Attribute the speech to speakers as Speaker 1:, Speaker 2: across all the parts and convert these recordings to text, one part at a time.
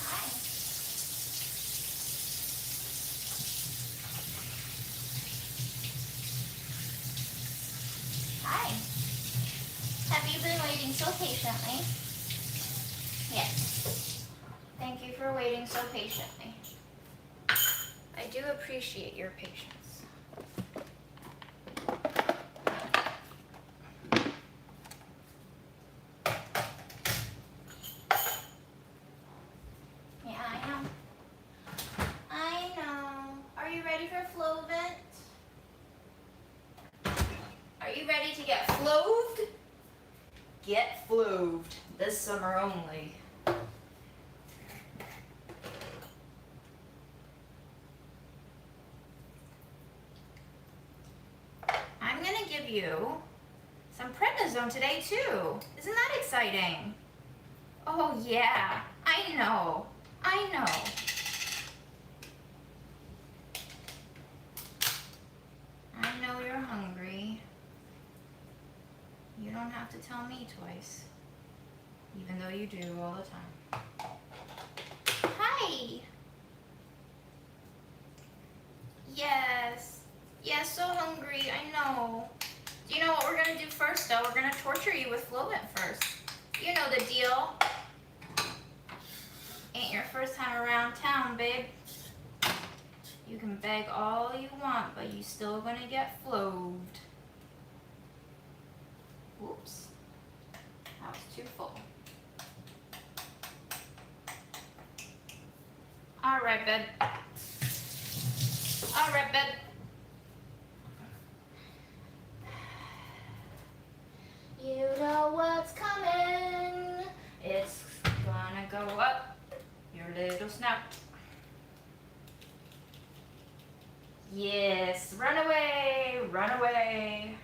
Speaker 1: Hi. Hi. Have you been waiting so patiently? Yes. Thank you for waiting so patiently. I do appreciate your patience. Yeah, I know. I know. Are you ready for Flovent? Are you ready to get floved? Get floved. This summer only. I'm gonna give you some prednisone today too. Isn't that exciting? Oh yeah, I know. I know. I know you're hungry. You don't have to tell me twice, even though you do all the time. Hi. Yes. Yes, so hungry, I know. Do you know what we're gonna do first though? We're gonna torture you with Flovent first. You know the deal. Ain't your first time around town, babe. You can beg all you want, but you still gonna get floved. Oops. That was too full. Alright, bed. Alright, bed. You know what's coming. It's gonna go up your little snout. Yes, run away, run away.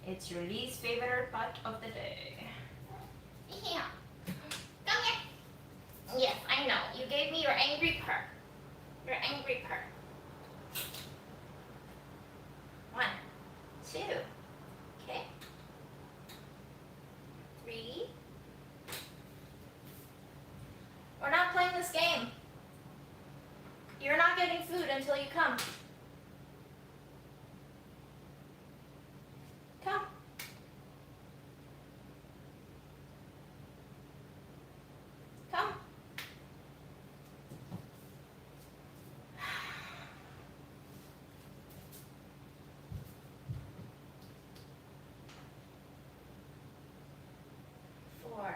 Speaker 1: It's your least favorite part of the day. Yeah. Come here. Yes, I know. You gave me your angry part. Your angry part. 1, 2. Okay. 3. We're not playing this game. You're not getting food until you come. Come. Come. Four,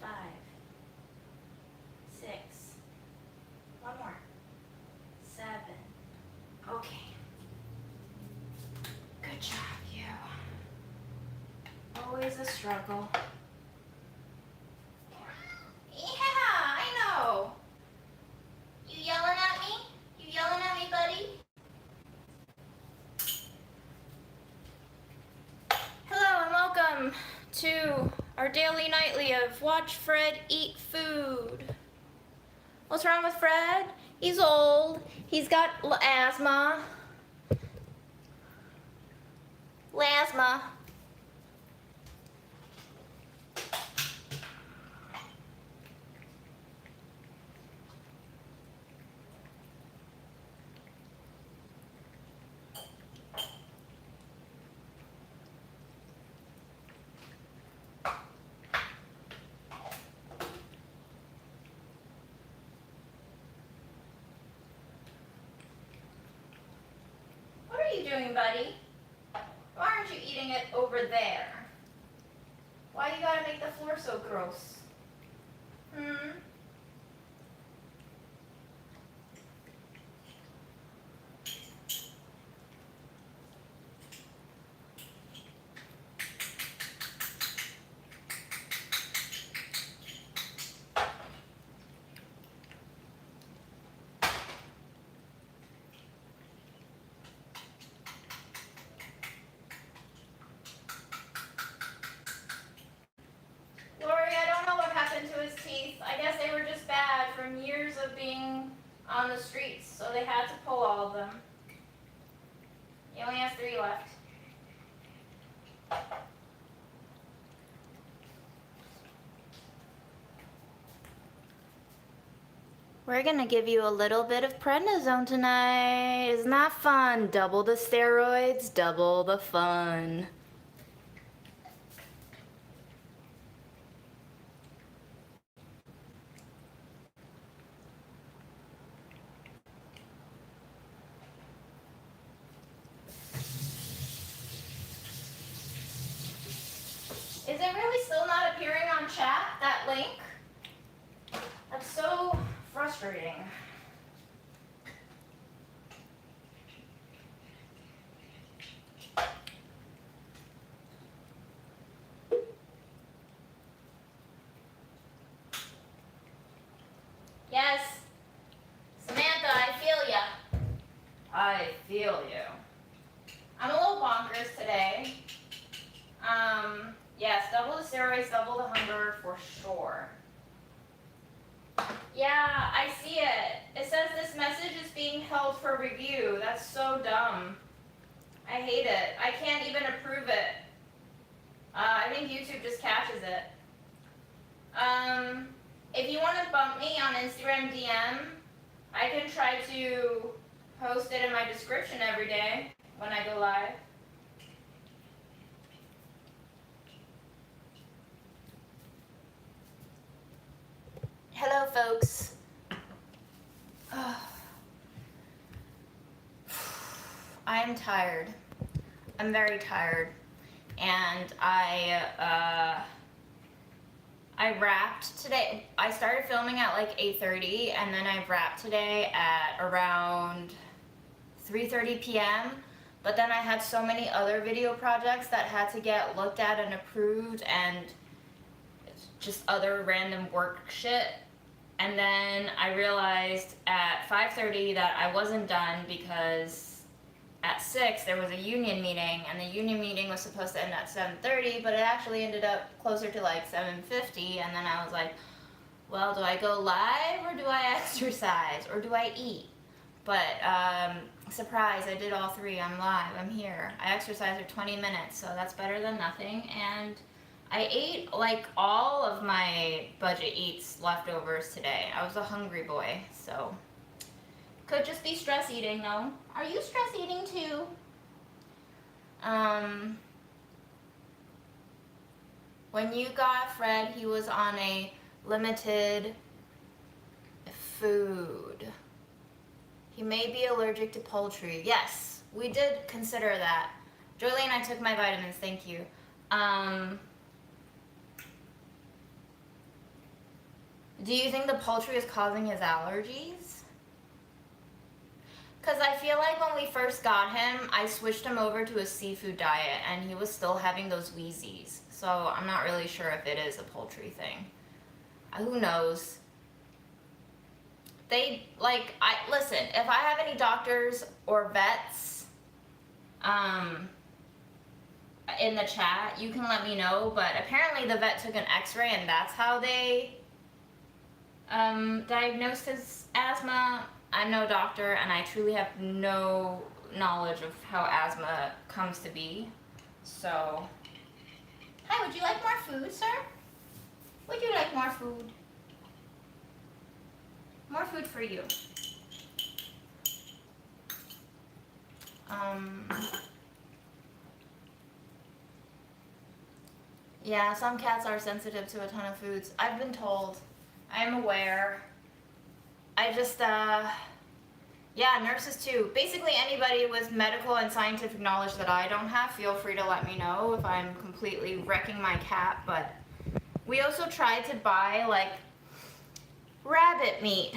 Speaker 1: 5, 6. One more. 7. Okay. Good job, you. Always a struggle. Yeah, I know. You yelling at me? You yelling at me, buddy? Hello and welcome to our daily nightly of Watch Fred Eat Food. What's wrong with Fred? He's old. He's got asthma. Lasma. What are you doing, buddy? Why aren't you eating it over there? Why you gotta make the floor so gross? Hmm? Lori, I don't know what happened to his teeth. I guess they were just bad from years of being on the streets, so they had to pull all of them. He only has 3 left. We're gonna give you a little bit of prednisone tonight. Isn't that fun? Double the steroids, double the fun. Is it really still not appearing on chat, that link? That's so frustrating. Yes. Samantha, I feel ya. I feel you. I'm a little bonkers today. Yes, double the steroids, double the hunger for sure. Yeah, I see it. It says this message is being held for review. That's so dumb. I hate it. I can't even approve it. I think YouTube just catches it. If you want to bump me on Instagram DM, I can try to post it in my description every day when I go live. Hello, folks. I'm tired. I'm very tired. And I wrapped today. I started filming at like 8:30 and then I wrapped today at around 3:30 p.m. But then I had so many other video projects that had to get looked at and approved and just other random work shit. And then I realized at 5:30 that I wasn't done because at 6 there was a union meeting and the union meeting was supposed to end at 7:30, but it actually ended up closer to like 7:50. And then I was like, well, do I go live or do I exercise or do I eat? But surprise, I did all three. I'm live, I'm here. I exercised for 20 minutes, so that's better than nothing. And I ate like all of my budget eats leftovers today. I was a hungry boy, so could just be stress eating though. Are you stress eating too? When you got Fred, he was on a limited food. He may be allergic to poultry. Yes, we did consider that. Jolene, I took my vitamins, thank you. Do you think the poultry is causing his allergies? Because I feel like when we first got him, I switched him over to a seafood diet and he was still having those wheezies. So I'm not really sure if it is a poultry thing. Who knows? Listen, if I have any doctors or vets in the chat, you can let me know. But apparently the vet took an x-ray and that's how they diagnosed his asthma. I'm no doctor and I truly have no knowledge of how asthma comes to be. So, hi, would you like more food, sir? Would you like more food? More food for you. Yeah, some cats are sensitive to a ton of foods. I've been told. I'm aware. I just, yeah, nurses too. Basically anybody with medical and scientific knowledge that I don't have, feel free to let me know if I'm completely wrecking my cat. But we also tried to buy, like, rabbit meat.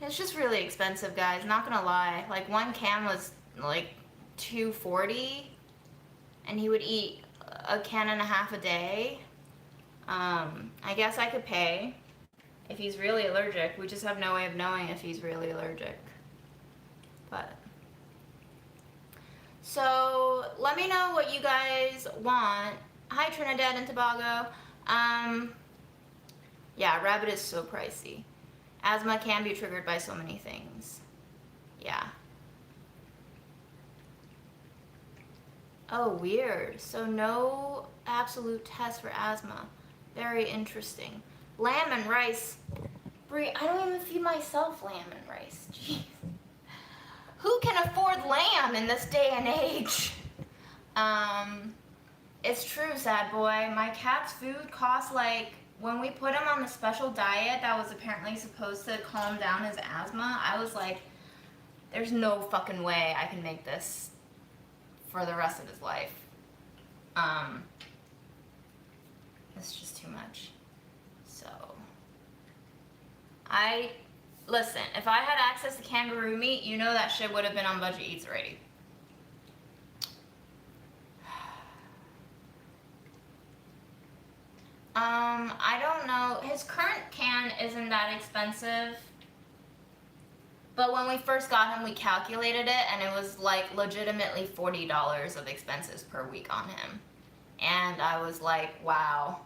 Speaker 1: It's just really expensive, guys, not gonna lie. Like, one can was, like, $2.40, and he would eat a can and a half a day. I guess I could pay. If he's really allergic, we just have no way of knowing if he's really allergic. But, so let me know what you guys want. Hi, Trinidad and Tobago. Yeah, rabbit is so pricey. Asthma can be triggered by so many things. Yeah. Oh, weird. So no absolute test for asthma. Very interesting. Lamb and rice. Brie, I don't even feed myself lamb and rice. Jeez. Who can afford lamb in this day and age? It's true, sad boy. My cat's food costs like, when we put him on the special diet that was apparently supposed to calm down his asthma, I was like, there's no fucking way I can make this for the rest of his life. It's just too much. So, listen, if I had access to kangaroo meat, you know that shit would have been on Budget Eats already. I don't know. His current can isn't that expensive. But when we first got him, we calculated it, and it was like legitimately $40 of expenses per week on him. And I was like, wow.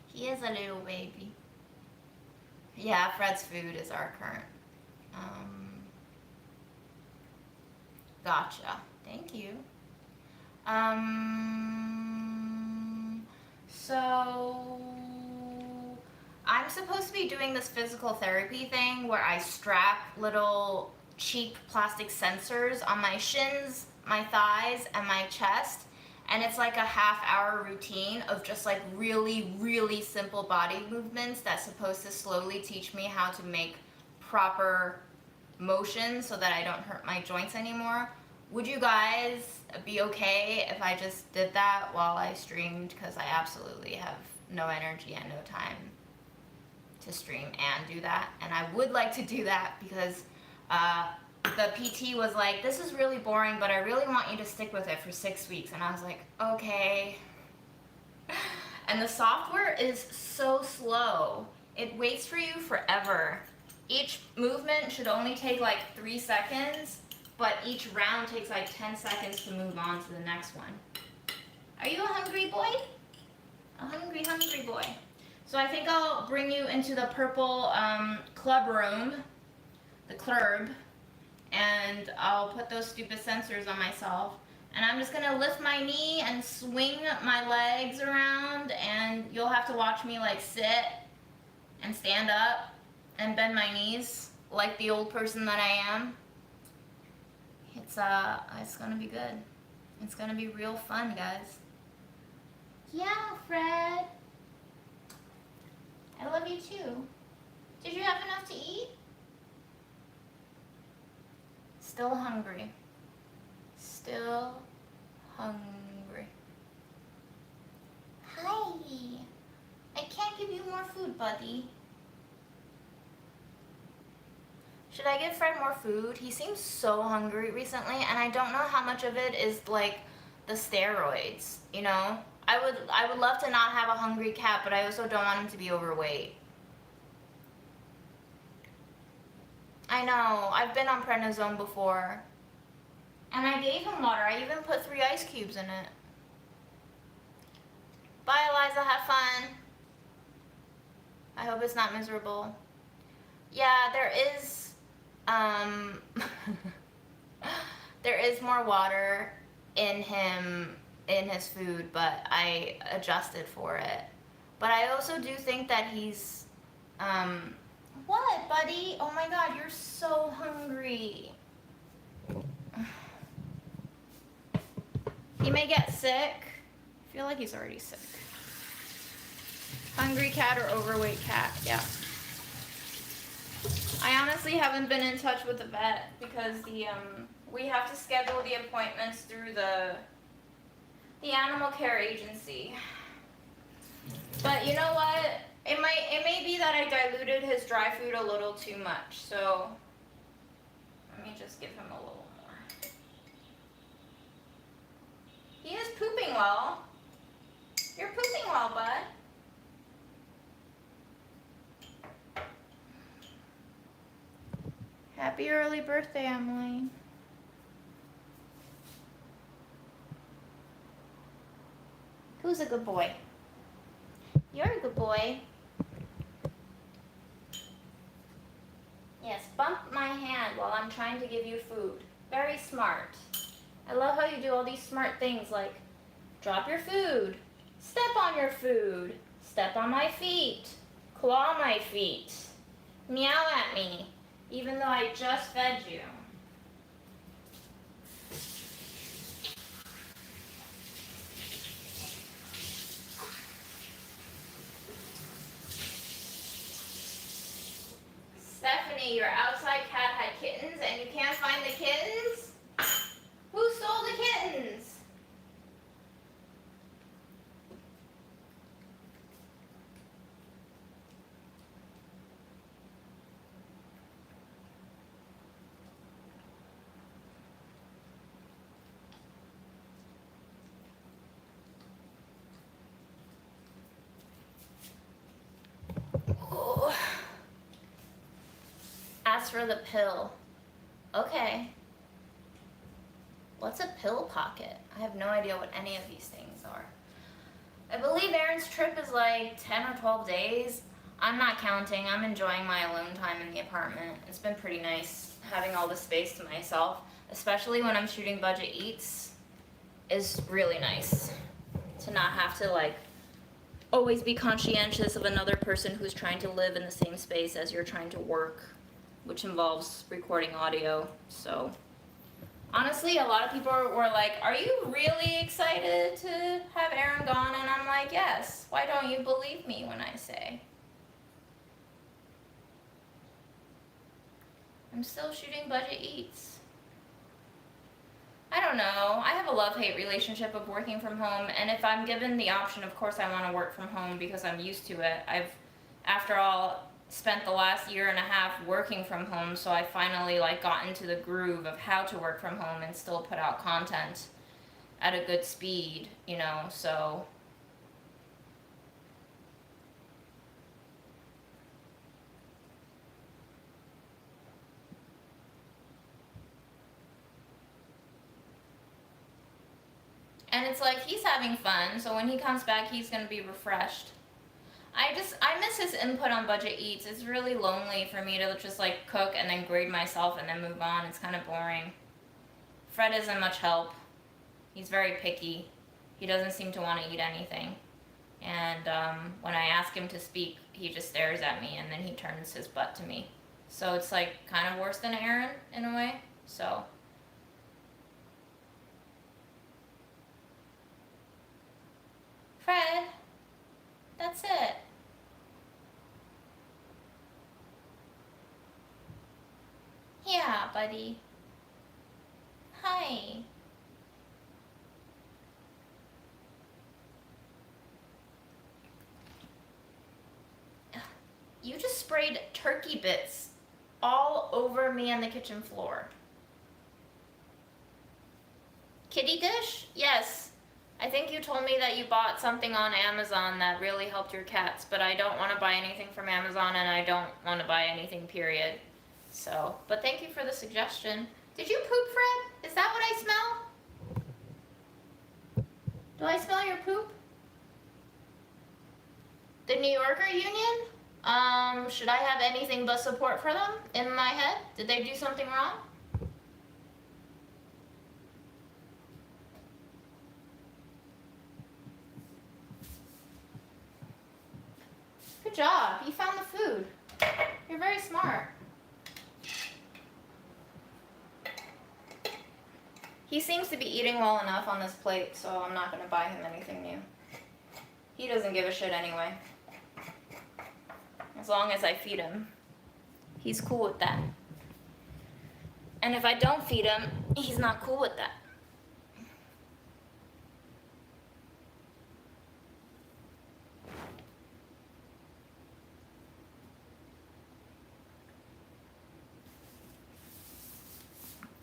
Speaker 1: He is a little baby. Yeah, Fred's food is our current. Gotcha. Thank you. So I'm supposed to be doing this physical therapy thing where I strap little cheap plastic sensors on my shins, my thighs, and my chest. And it's like a half-hour routine of just like really, really simple body movements that's supposed to slowly teach me how to make proper motion so that I don't hurt my joints anymore. Would you guys be okay if I just did that while I streamed? Because I absolutely have no energy and no time to stream and do that. And I would like to do that because the PT was like, this is really boring, but I really want you to stick with it for 6 weeks. And I was like, okay. And the software is so slow. It waits for you forever. Each movement should only take like 3 seconds, but each round takes like 10 seconds to move on to the next one. Are you a hungry boy? A hungry, hungry boy. So I think I'll bring you into the purple club room, the club, and I'll put those stupid sensors on myself. And I'm just gonna lift my knee and swing my legs around, and you'll have to watch me like sit and stand up and bend my knees like the old person that I am. It's gonna be good. It's gonna be real fun, guys. Yeah, Fred. I love you too. Did you have enough to eat? Still hungry. Still hungry. Hi. I can't give you more food, buddy. Should I give Fred more food? He seems so hungry recently, and I don't know how much of it is like the steroids, you know? I would love to not have a hungry cat, but I also don't want him to be overweight. I know, I've been on prednisone before. And I gave him water. I even put 3 ice cubes in it. Bye, Eliza, have fun. I hope it's not miserable. Yeah, there is, there is more water in his food, but I adjusted for it. But I also do think that he's, what, buddy? Oh my God, you're so hungry. He may get sick. I feel like he's already sick. Hungry cat or overweight cat, yeah. I honestly haven't been in touch with the vet because we have to schedule the appointments through the animal care agency. But you know what? It may be that I diluted his dry food a little too much, so let me just give him a little more. He is pooping well. You're pooping well, bud. Happy early birthday, Emily. Who's a good boy? You're a good boy. Yes, bump my hand while I'm trying to give you food. Very smart. I love how you do all these smart things like Drop your food. Step on your food. Step on my feet. Claw my feet. Meow at me, even though I just fed you. Stephanie, your outside cat had kittens and you can't find the kittens? Who stole the kittens? Oh. Ask for the pill. Okay. What's a pill pocket? I have no idea what any of these things are. I believe Aaron's trip is like 10 or 12 days. I'm not counting. I'm enjoying my alone time in the apartment. It's been pretty nice having all the space to myself, especially when I'm shooting Budget Eats. Is really nice to not have to like always be conscientious of another person who's trying to live in the same space as you're trying to work, which involves recording audio. So honestly, a lot of people were like, are you really excited to have Aaron gone? And I'm like, yes. Why don't you believe me when I say? I'm still shooting Budget Eats. I don't know. I have a love-hate relationship of working from home, and if I'm given the option, of course I want to work from home because I'm used to it. I've, after all, spent the last year and a half working from home, so I finally like got into the groove of how to work from home and still put out content at a good speed, you know, so. And it's like he's having fun, so when he comes back, he's gonna be refreshed. I miss his input on Budget Eats. It's really lonely for me to just like cook and then grade myself and then move on. It's kind of boring. Fred isn't much help. He's very picky. He doesn't seem to want to eat anything. And when I ask him to speak, he just stares at me and then he turns his butt to me. So it's like kind of worse than Aaron in a way. So. Fred, that's it. Yeah, buddy. Hi. You just sprayed turkey bits all over me on the kitchen floor. Kitty dish? Yes. I think you told me that you bought something on Amazon that really helped your cats, but I don't want to buy anything from Amazon and I don't want to buy anything, period. So, but thank you for the suggestion. Did you poop, Fred? Is that what I smell? Do I smell your poop? The New Yorker Union? Should I have anything but support for them in my head? Did they do something wrong? Good job. You found the food. You're very smart. He seems to be eating well enough on this plate, so I'm not going to buy him anything new. He doesn't give a shit anyway. As long as I feed him, he's cool with that. And if I don't feed him, he's not cool with that.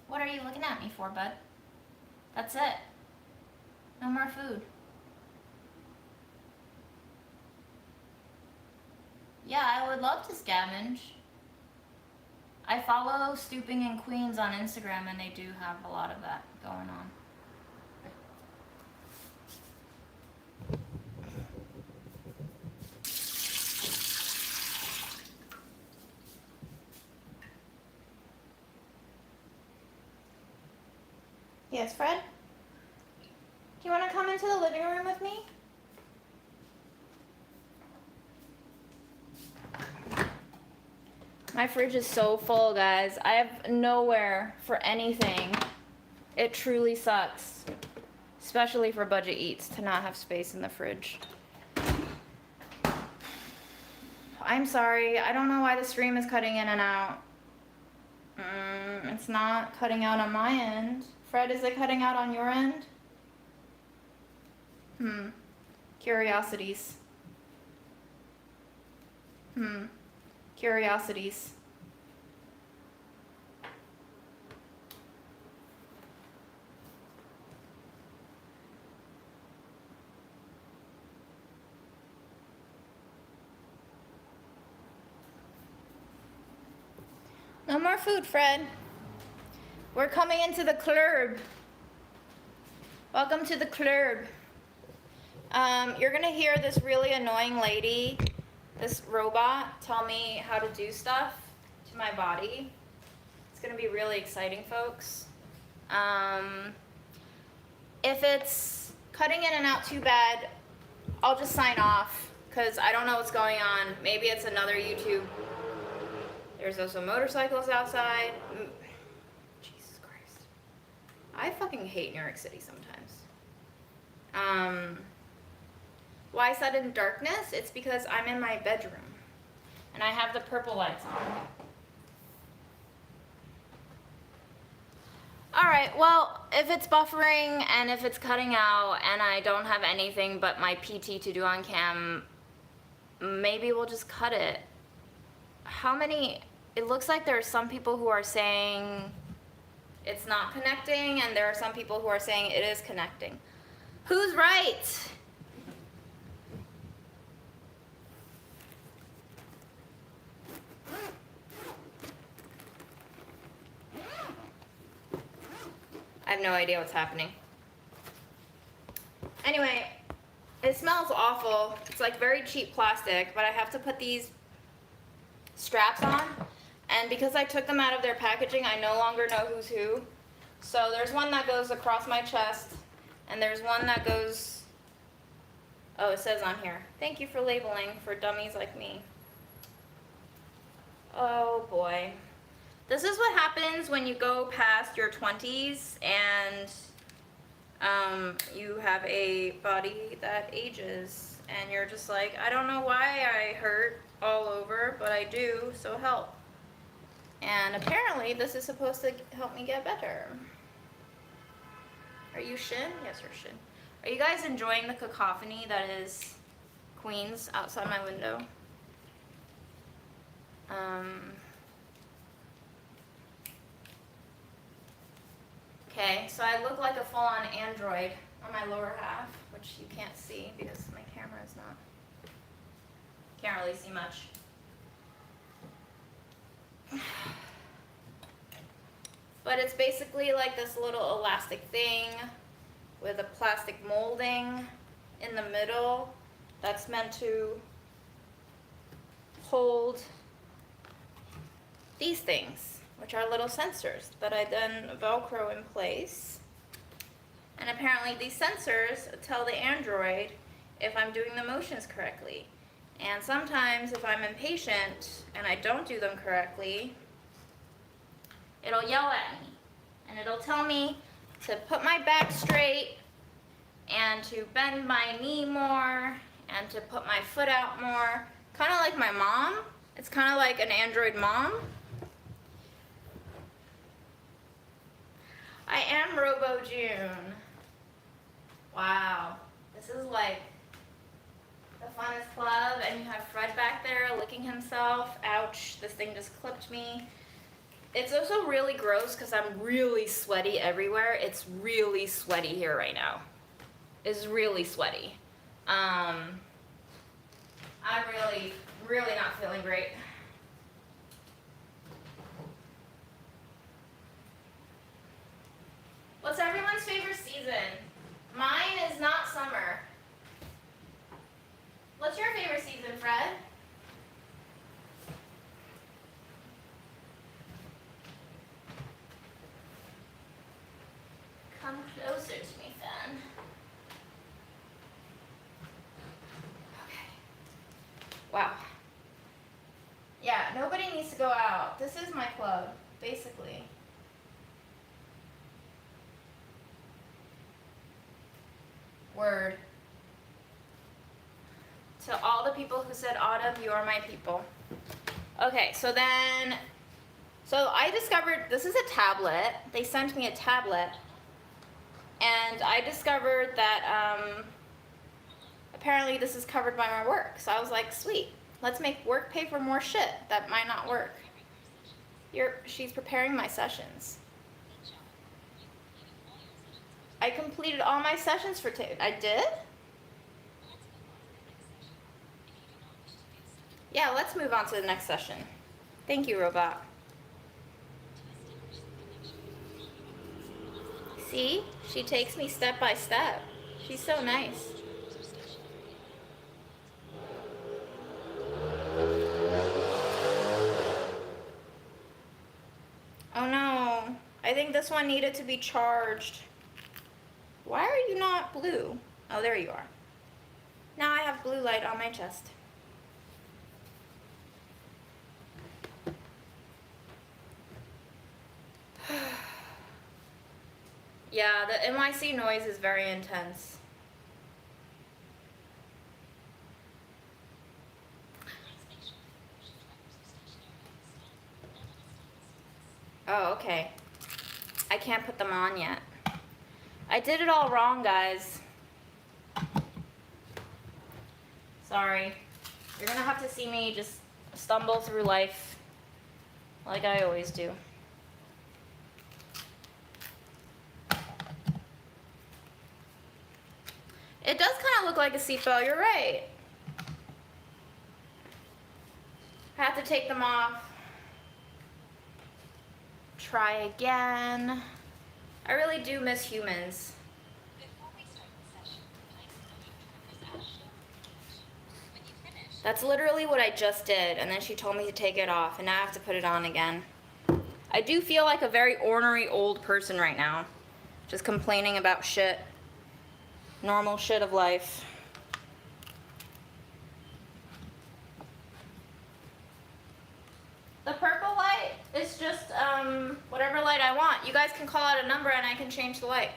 Speaker 1: What are you looking at me for, bud? That's it. No more food. Yeah, I would love to scavenge. I follow Stooping in Queens on Instagram and they do have a lot of that going on. Yes, Fred? Do you want to come into the living room with me? My fridge is so full, guys. I have nowhere for anything. It truly sucks. Especially for budget eats to not have space in the fridge. I'm sorry. I don't know why the stream is cutting in and out. It's not cutting out on my end. Fred, is it cutting out on your end? Curiosities. Curiosities. No more food, Fred. We're coming into the club. Welcome to the club. You're gonna hear this really annoying lady, this robot, tell me how to do stuff to my body. It's gonna be really exciting, folks. If it's cutting in and out too bad, I'll just sign off, because I don't know what's going on. Maybe it's another YouTube. There's also motorcycles outside. Jesus Christ. I fucking hate New York City sometimes. Why sudden darkness? It's because I'm in my bedroom. And I have the purple lights on. Alright, well, if it's buffering and if it's cutting out and I don't have anything but my PT to do on cam, maybe we'll just cut it. How many... It looks like there are some people who are saying it's not connecting, and there are some people who are saying it is connecting. Who's right? I have no idea what's happening. Anyway, it smells awful. It's like very cheap plastic, but I have to put these straps on. And because I took them out of their packaging, I no longer know who's who. So there's one that goes across my chest, and there's one that goes, oh, it says on here, thank you for labeling for dummies like me. Oh boy. This is what happens when you go past your 20s and you have a body that ages, and you're just like, I don't know why I hurt all over, but I do, so help. And apparently this is supposed to help me get better. Are you Shin? Yes, you're Shin. Are you guys enjoying the cacophony that is Queens outside my window? Okay, so I look like a full-on android on my lower half, which you can't see because my camera is not, can't really see much. But it's basically like this little elastic thing with a plastic molding in the middle that's meant to hold these things, which are little sensors that I then Velcro in place. And apparently these sensors tell the Android if I'm doing the motions correctly. And sometimes if I'm impatient and I don't do them correctly, it'll yell at me. And it'll tell me to put my back straight and to bend my knee more and to put my foot out more. Kind of like my mom. It's kind of like an Android mom. I am Robo June. Wow. This is like the funnest club, and you have Fred back there licking himself. Ouch, this thing just clipped me. It's also really gross because I'm really sweaty everywhere. It's really sweaty here right now. It's really sweaty. I'm really not feeling great. What's everyone's favorite season? Mine is not summer. What's your favorite season, Fred? Come closer to me, then. Wow. Yeah, nobody needs to go out. This is my club, basically. Word. To all the people who said Autumn, you are my people. Okay, so I discovered, this is a tablet. They sent me a tablet. And I discovered that apparently this is covered by my work. So I was like, sweet, let's make work pay for more shit that might not work. She's preparing my sessions. I completed all my sessions for today. I did? Yeah, let's move on to the next session. Thank you, robot. See? She takes me step by step. She's so nice. Oh no. I think this one needed to be charged. Why are you not blue? Oh, there you are. Now I have blue light on my chest. Yeah, the NYC noise is very intense. Oh, okay. I can't put them on yet. I did it all wrong, guys. Sorry. You're gonna have to see me just stumble through life like I always do. It does kind of look like a seatbelt, you're right. I have to take them off. Try again. I really do miss humans. That's literally what I just did, and then she told me to take it off, and now I have to put it on again. I do feel like a very ornery old person right now, just complaining about shit. Normal shit of life. The purple light is just whatever light I want. You guys can call out a number and I can change the light.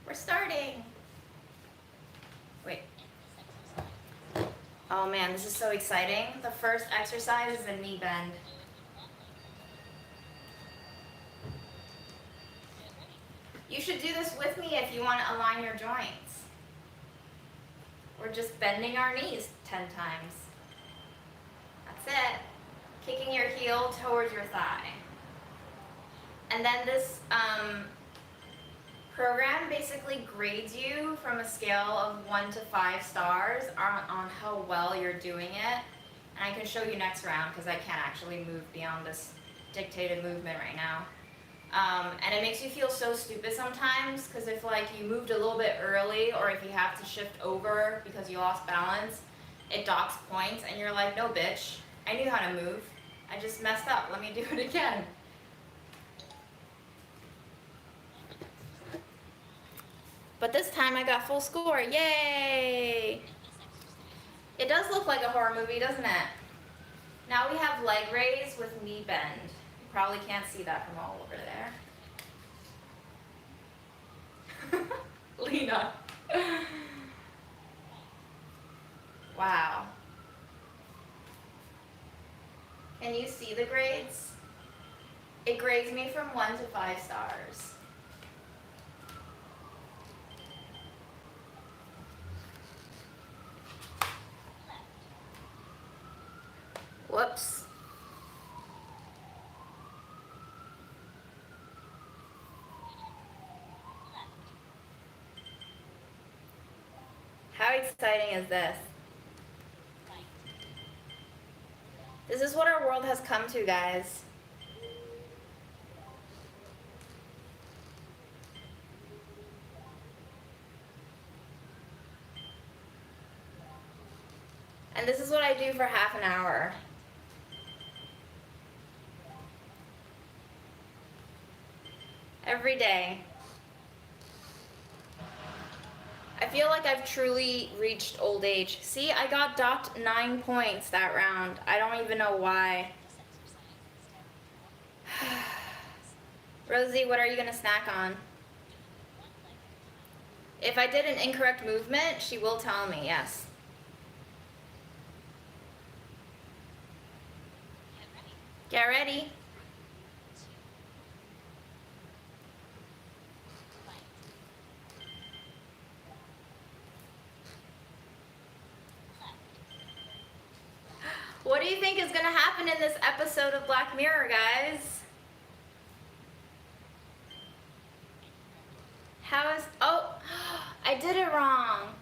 Speaker 1: We're starting. Wait. Oh man, this is so exciting. The first exercise is a knee bend. You should do this with me if you want to align your joints. We're just bending our knees 10 times. That's it. Kicking your heel towards your thigh. And then this program basically grades you from a scale of 1 to 5 stars on how well you're doing it. And I can show you next round because I can't actually move beyond this dictated movement right now. And it makes you feel so stupid sometimes because if like you moved a little bit early or if you have to shift over because you lost balance, it docks points and you're like, no bitch, I knew how to move. I just messed up, let me do it again. But this time I got full score, yay! It does look like a horror movie, doesn't it? Now we have leg raise with knee bend. You probably can't see that from all over there. Lena. Wow. Can you see the grades? It grades me from 1 to 5 stars. Whoops. How exciting is this? This is what our world has come to, guys. And this is what I do for half an hour. Every day. I feel like I've truly reached old age. See, I got docked 9 points that round. I don't even know why. Rosie, what are you gonna snack on? If I did an incorrect movement, she will tell me, yes. Get ready. What do you think is gonna happen in this episode of Black Mirror, guys? How is, oh, I did it wrong.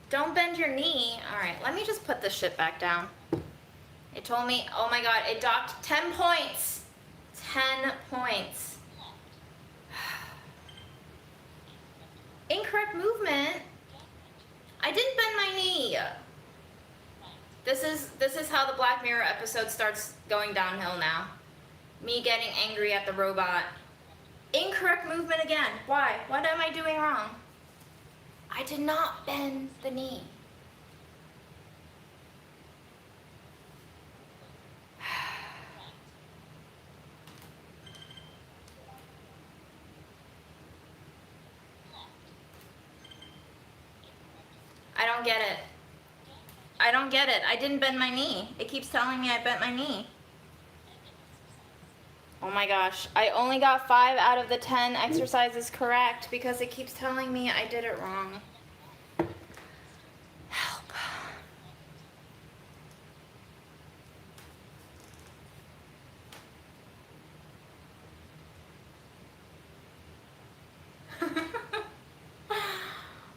Speaker 1: Don't bend your knee. All right, let me just put this shit back down. It told me, oh my God, it docked 10 points. 10 points. Incorrect movement. I didn't bend my knee. This is how the Black Mirror episode starts going downhill now. Me getting angry at the robot. Incorrect movement again. Why? What am I doing wrong? I did not bend the knee. I don't get it. I don't get it. I didn't bend my knee. It keeps telling me I bent my knee. Oh my gosh. I only got 5 out of the 10 exercises correct because it keeps telling me I did it wrong. Help.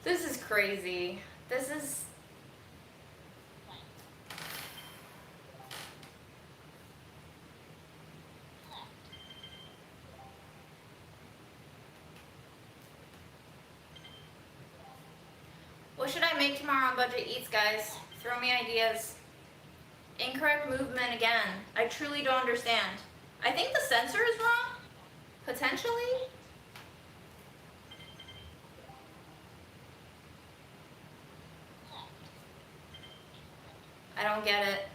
Speaker 1: This is crazy. This is... What should I make tomorrow on Budget Eats, guys? Throw me ideas. Incorrect movement again. I truly don't understand. I think the sensor is wrong. Potentially. I don't get it.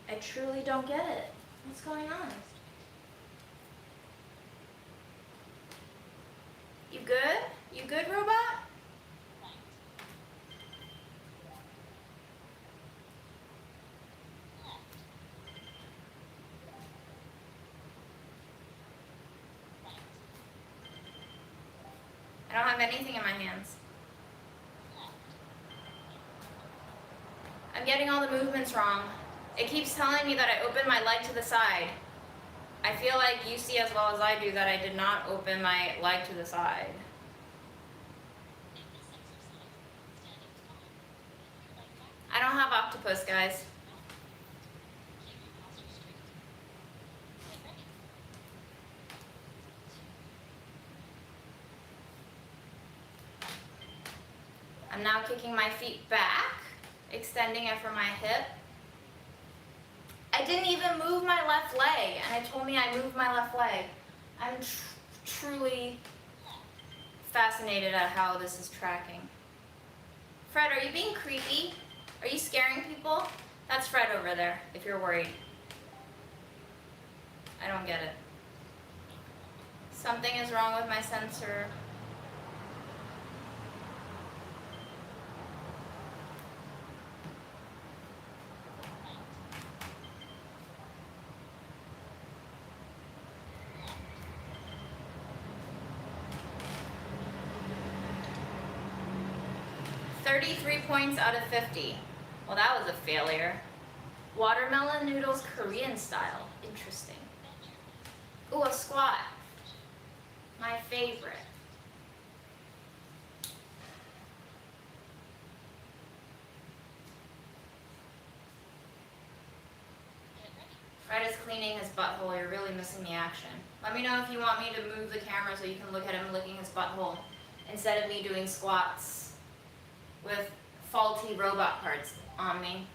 Speaker 1: I truly don't get it. What's going on? You good? You good, robot? I don't have anything in my hands. I'm getting all the movements wrong. It keeps telling me that I opened my leg to the side. I feel like you see as well as I do that I did not open my leg to the side. I don't have octopus, guys. I'm now kicking my feet back, extending it from my hip. I didn't even move my left leg, and it told me I moved my left leg. I'm truly fascinated at how this is tracking. Fred, are you being creepy? Are you scaring people? That's Fred over there, if you're worried. I don't get it. Something is wrong with my sensor. $33 points out of 50. Well, that was a failure. Watermelon noodles Korean style. Interesting. Ooh, a squat. My favorite. Fred is cleaning his butthole. You're really missing the action. Let me know if you want me to move the camera so you can look at him licking his butthole instead of me doing squats with faulty robot parts on me.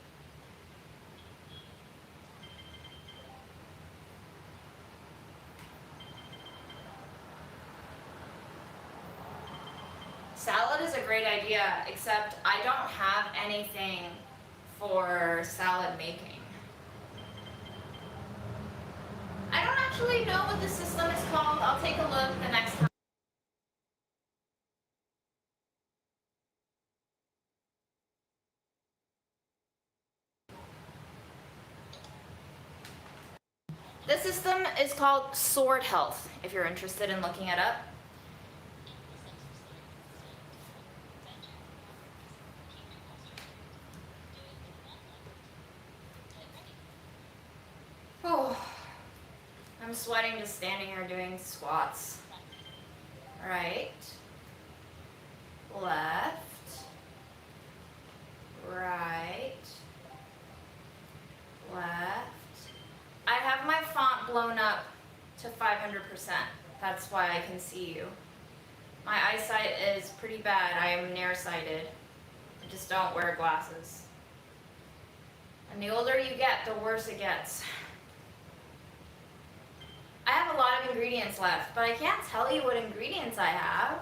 Speaker 1: Salad is a great idea, except I don't have anything for salad making. I don't actually know what the system is called. I'll take a look the next time. This system is called Sword Health, if you're interested in looking it up. Oh, I'm sweating just standing here doing squats. Right, left, right, left. I have my font blown up to 500%. That's why I can see you. My eyesight is pretty bad. I am nearsighted. I just don't wear glasses. And the older you get, the worse it gets. I have a lot of ingredients left, but I can't tell you what ingredients I have.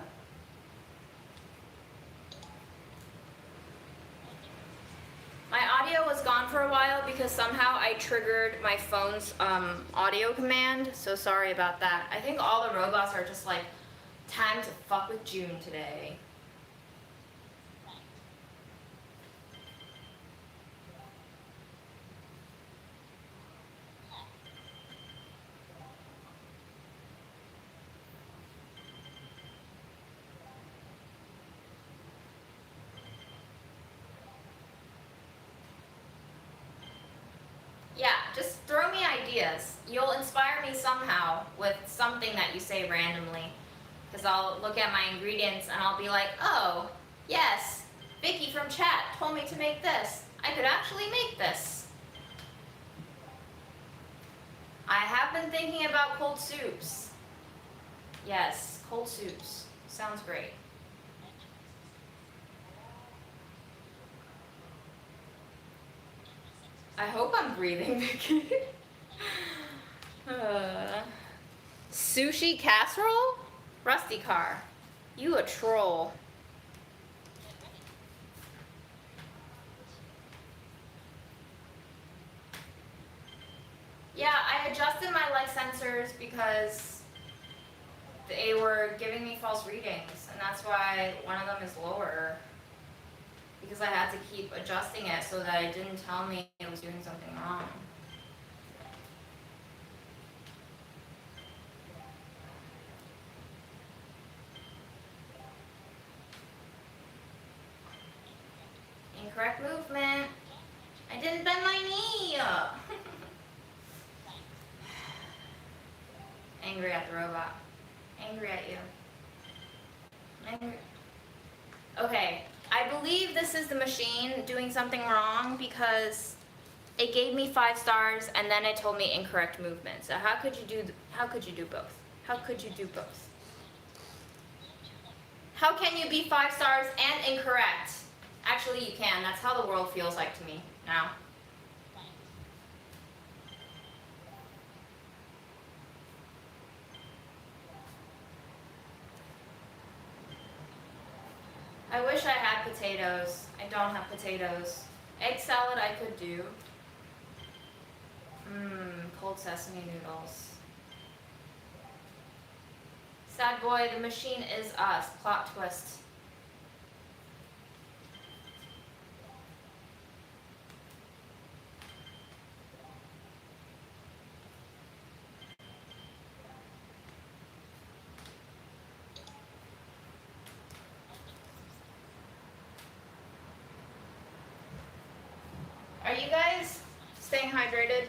Speaker 1: My audio was gone for a while because somehow I triggered my phone's audio command, so sorry about that. I think all the robots are just like, time to fuck with June today. Yeah, just throw me ideas. You'll inspire me somehow with something that you say randomly. Because I'll look at my ingredients and I'll be like, oh, yes, Vicky from chat told me to make this. I could actually make this. I have been thinking about cold soups. Yes, cold soups. Sounds great. I hope I'm breathing, Vicky. Sushi casserole? Rusty car. You a troll. Yeah, I adjusted my light sensors because they were giving me false readings, and that's why one of them is lower. Because I had to keep adjusting it so that it didn't tell me it was doing something wrong. Incorrect movement. I didn't bend my knee. Angry at the robot. Angry at you. Angry. Okay, I believe this is the machine doing something wrong because it gave me 5 stars and then it told me incorrect movement. So how could you do both? How could you do both? How can you be 5 stars and incorrect? Actually, you can. That's how the world feels like to me now. I wish I had potatoes. I don't have potatoes. Egg salad I could do. Cold sesame noodles. Sad boy, the machine is us. Plot twist. Are you guys staying hydrated?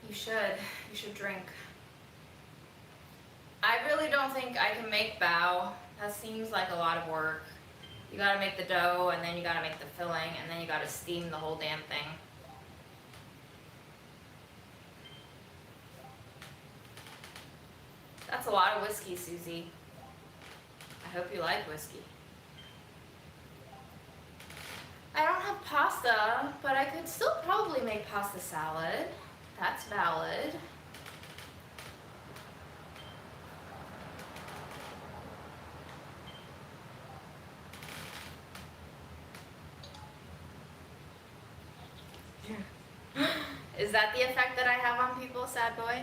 Speaker 1: You should. You should drink. I really don't think I can make bao. That seems like a lot of work. You gotta make the dough, and then you gotta make the filling, and then you gotta steam the whole damn thing. That's a lot of whiskey, Susie. I hope you like whiskey. I don't have pasta, but I could still probably make pasta salad. That's valid. Is that the effect that I have on people, sad boy?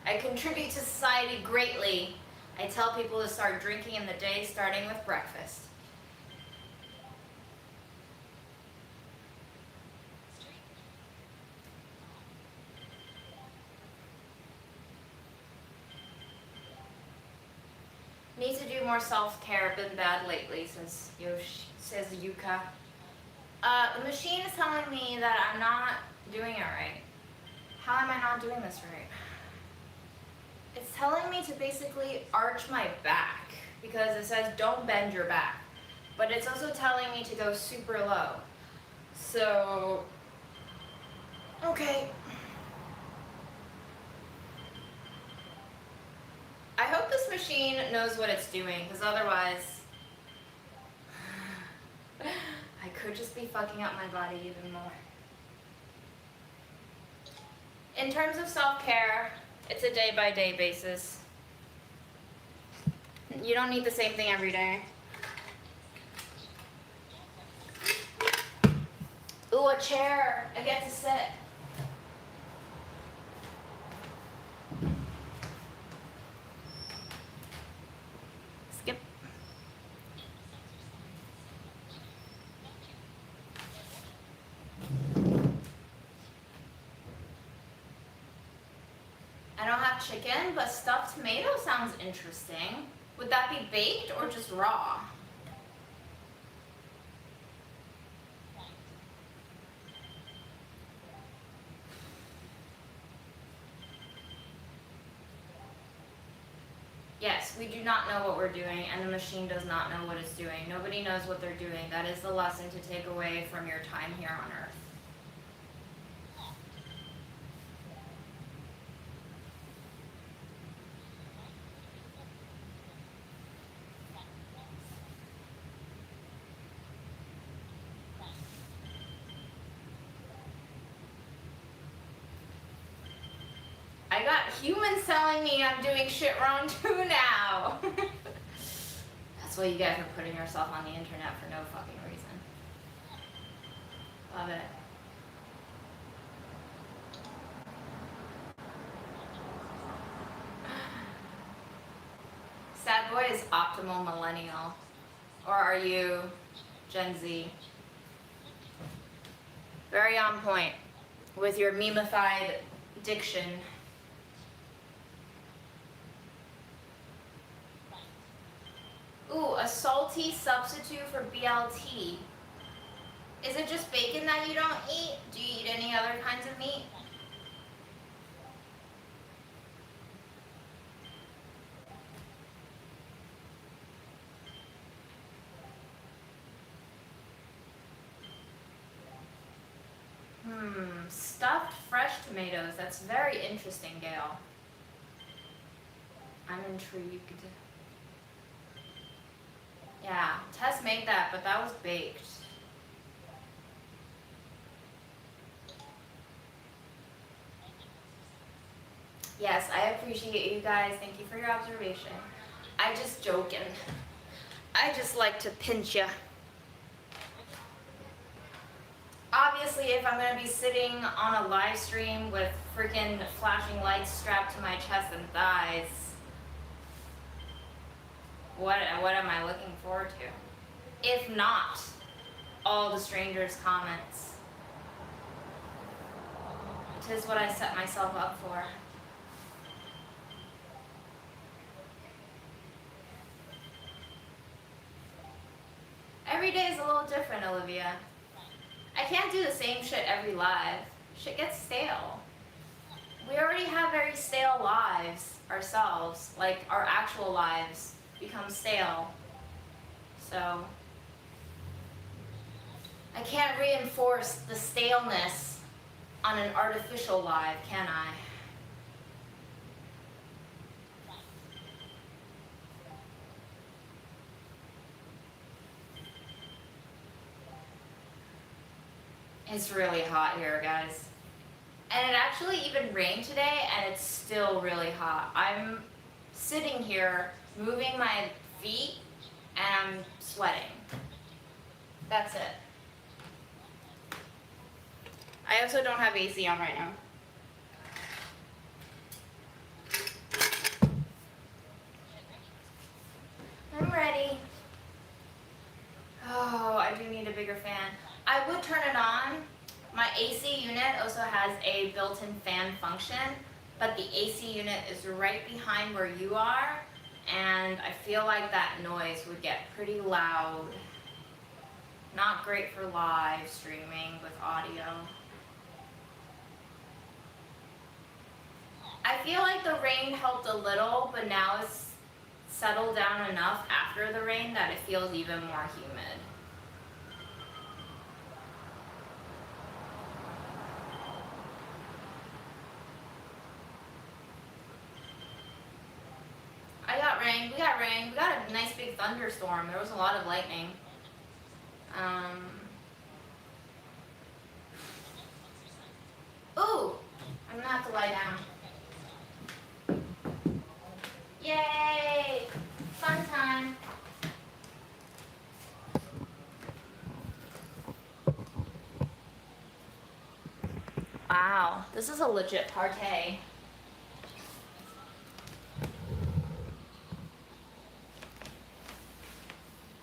Speaker 1: I contribute to society greatly. I tell people to start drinking in the day, starting with breakfast. Need to do more self-care. Been bad lately, says Yuka. The machine is telling me that I'm not doing it right. How am I not doing this right? It's telling me to basically arch my back because it says don't bend your back. But it's also telling me to go super low. So, okay. I hope this machine knows what it's doing because otherwise I could just be fucking up my body even more. In terms of self-care, it's a day-by-day basis. You don't need the same thing every day. Ooh, a chair. I get to sit. Skip. I don't have chicken, but stuffed tomato sounds interesting. Would that be baked or just raw? Yes, we do not know what we're doing, and the machine does not know what it's doing. Nobody knows what they're doing. That is the lesson to take away from your time here on Earth. I got humans telling me I'm doing shit wrong too now. That's what you get for putting yourself on the internet for no fucking reason. Love it. Sad boy is optimal millennial. Or are you Gen Z? Very on point with your memeified diction. Ooh, a salty substitute for BLT. Is it just bacon that you don't eat? Do you eat any other kinds of meat? Stuffed fresh tomatoes. That's very interesting, Gail. I'm intrigued. Yeah, Tess made that, but that was baked. Yes, I appreciate you guys. Thank you for your observation. I just joking. I just like to pinch ya. Obviously, if I'm going to be sitting on a live stream with freaking flashing lights strapped to my chest and thighs, what am I looking forward to? If not, all the strangers' comments. It is what I set myself up for. Every day is a little different, Olivia. I can't do the same shit every live. Shit gets stale. We already have very stale lives ourselves. Like, our actual lives become stale. So, I can't reinforce the staleness on an artificial live, can I? It's really hot here, guys. And it actually even rained today, and it's still really hot. I'm sitting here, moving my feet, and I'm sweating. That's it. I also don't have AC on right now. I'm ready. Oh, I do need a bigger fan. I would turn it on. My AC unit also has a built-in fan function, but the AC unit is right behind where you are, and I feel like that noise would get pretty loud. Not great for live streaming with audio. I feel like the rain helped a little, but now it's settled down enough after the rain that it feels even more humid. I got rain, we got rain, we got a nice big thunderstorm. There was a lot of lightning. Ooh, I'm gonna have to lie down. Yay! Fun time. Wow, this is a legit party.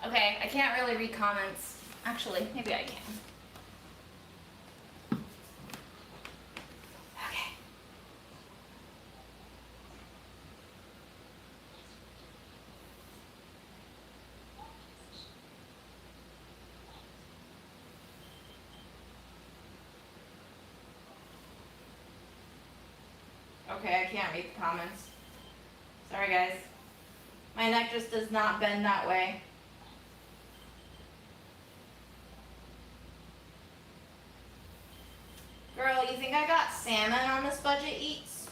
Speaker 1: Okay, I can't really read comments. Actually, maybe I can. Okay. Okay, I can't read the comments. Sorry, guys. My neck just does not bend that way. Girl, you think I got salmon on this Budget Eats?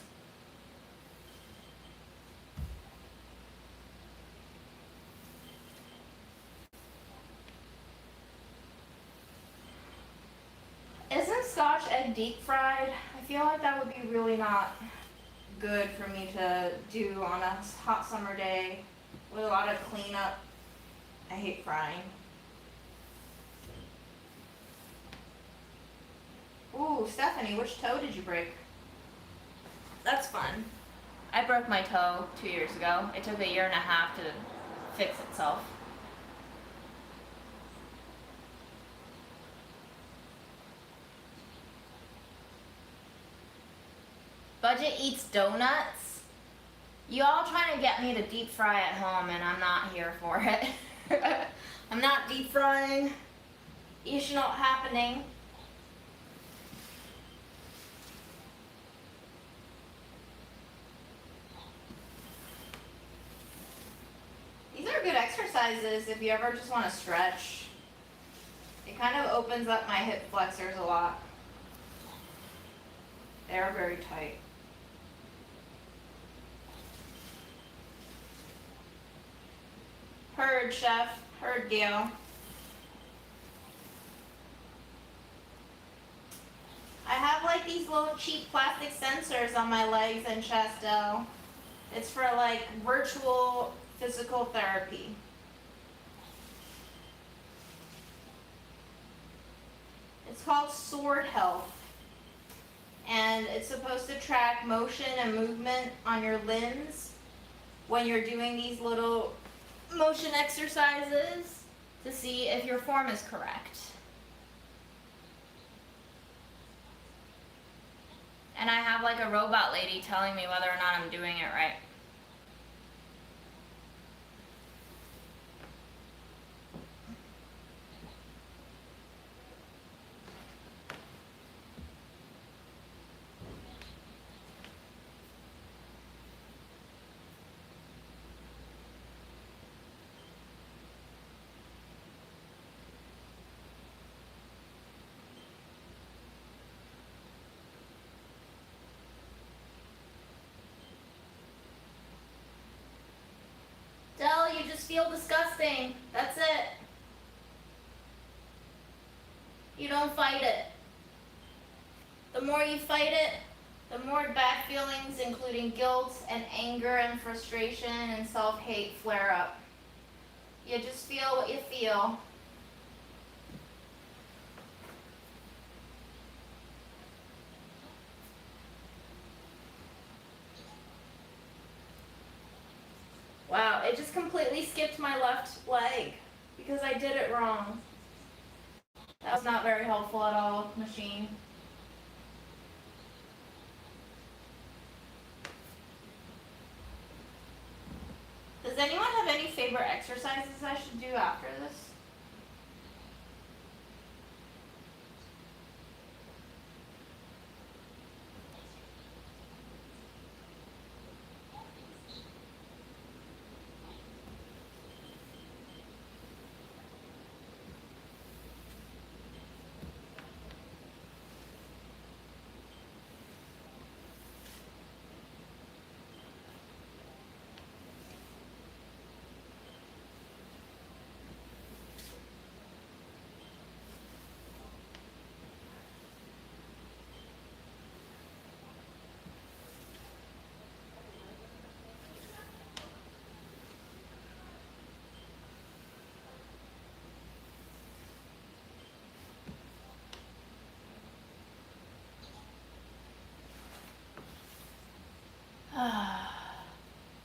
Speaker 1: Isn't Scotch egg deep fried? I feel like that would be really not good for me to do on a hot summer day with a lot of cleanup. I hate frying. Ooh, Stephanie, which toe did you break? That's fun. I broke my toe 2 years ago. It took 1.5 years to fix itself. Budget Eats donuts. You all trying to get me to deep fry at home, and I'm not here for it. I'm not deep frying. It's not happening. These are good exercises if you ever just want to stretch. It kind of opens up my hip flexors a lot. They're very tight. Heard, Chef. Heard, Gail. I have like these little cheap plastic sensors on my legs and chest, though. It's for like virtual physical therapy. It's called Sword Health. And it's supposed to track motion and movement on your limbs when you're doing these little motion exercises to see if your form is correct. And I have like a robot lady telling me whether or not I'm doing it right. Del, you just feel disgusting. That's it. You don't fight it. The more you fight it, the more bad feelings, including guilt and anger and frustration and self-hate, flare up. You just feel what you feel. Wow, it just completely skipped my left leg because I did it wrong. That was not very helpful at all, machine. Does anyone have any favorite exercises I should do after this?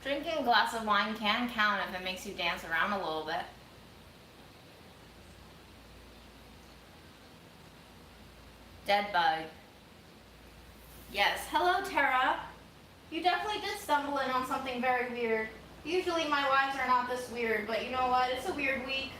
Speaker 1: Drinking a glass of wine can count if it makes you dance around a little bit. Dead bug. Yes. Hello, Tara. You definitely did stumble in on something very weird. Usually my lives are not this weird, but you know what? It's a weird week.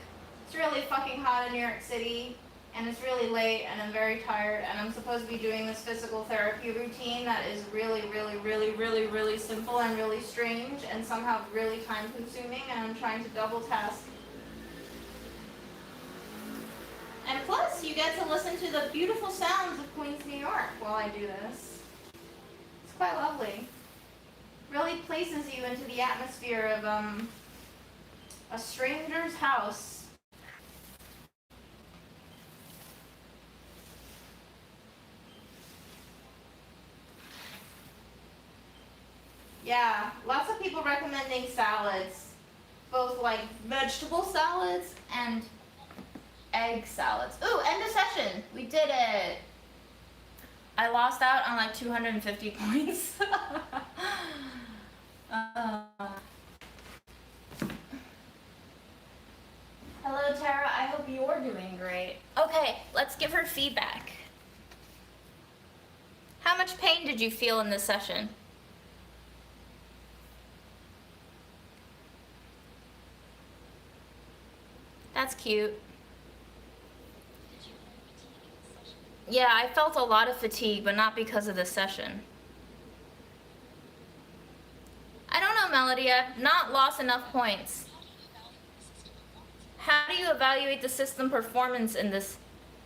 Speaker 1: It's really fucking hot in New York City, and it's really late, and I'm very tired, and I'm supposed to be doing this physical therapy routine that is really, really, really, really, really simple and really strange, and somehow really time-consuming, and I'm trying to double task. And plus, you get to listen to the beautiful sounds of Queens, New York while I do this. It's quite lovely. Really places you into the atmosphere of a stranger's house. Yeah, lots of people recommending salads, both like vegetable salads and egg salads. Ooh, end of session. We did it. I lost out on like 250 points. Hello, Tara. I hope you're doing great. Okay, let's give her feedback. How much pain did you feel in this session? That's cute. Yeah, I felt a lot of fatigue, but not because of the session. I don't know, Melody. I've not lost enough points. How do you evaluate the system performance in this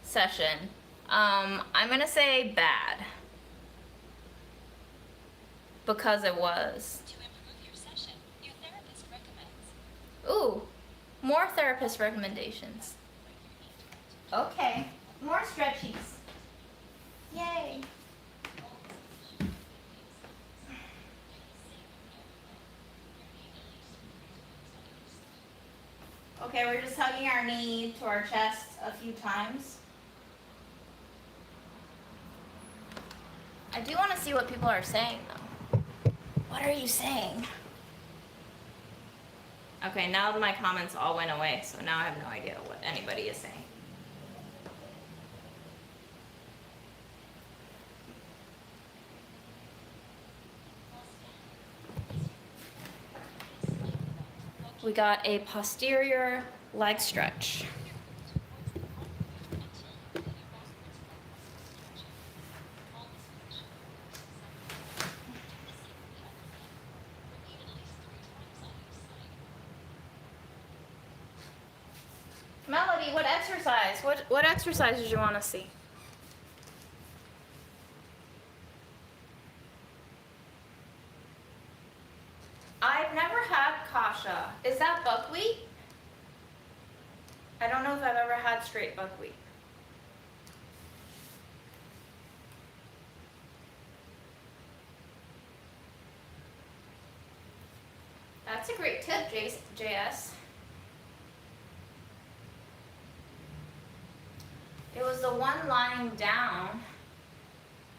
Speaker 1: session? I'm gonna say bad. Because it was.
Speaker 2: To improve your session, your therapist recommends.
Speaker 1: Ooh, more therapist recommendations. Okay, more stretchies. Yay. Okay, we're just hugging our knee to our chest a few times. I do want to see what people are saying, though. What are you saying? Okay, now my comments all went away, so now I have no idea what anybody is saying. We got a posterior leg stretch. Melody, what exercise? What exercise did you want to see? I've never had kasha. Is that buckwheat? I don't know if I've ever had straight buckwheat. That's a great tip, JS. It was the one lying down.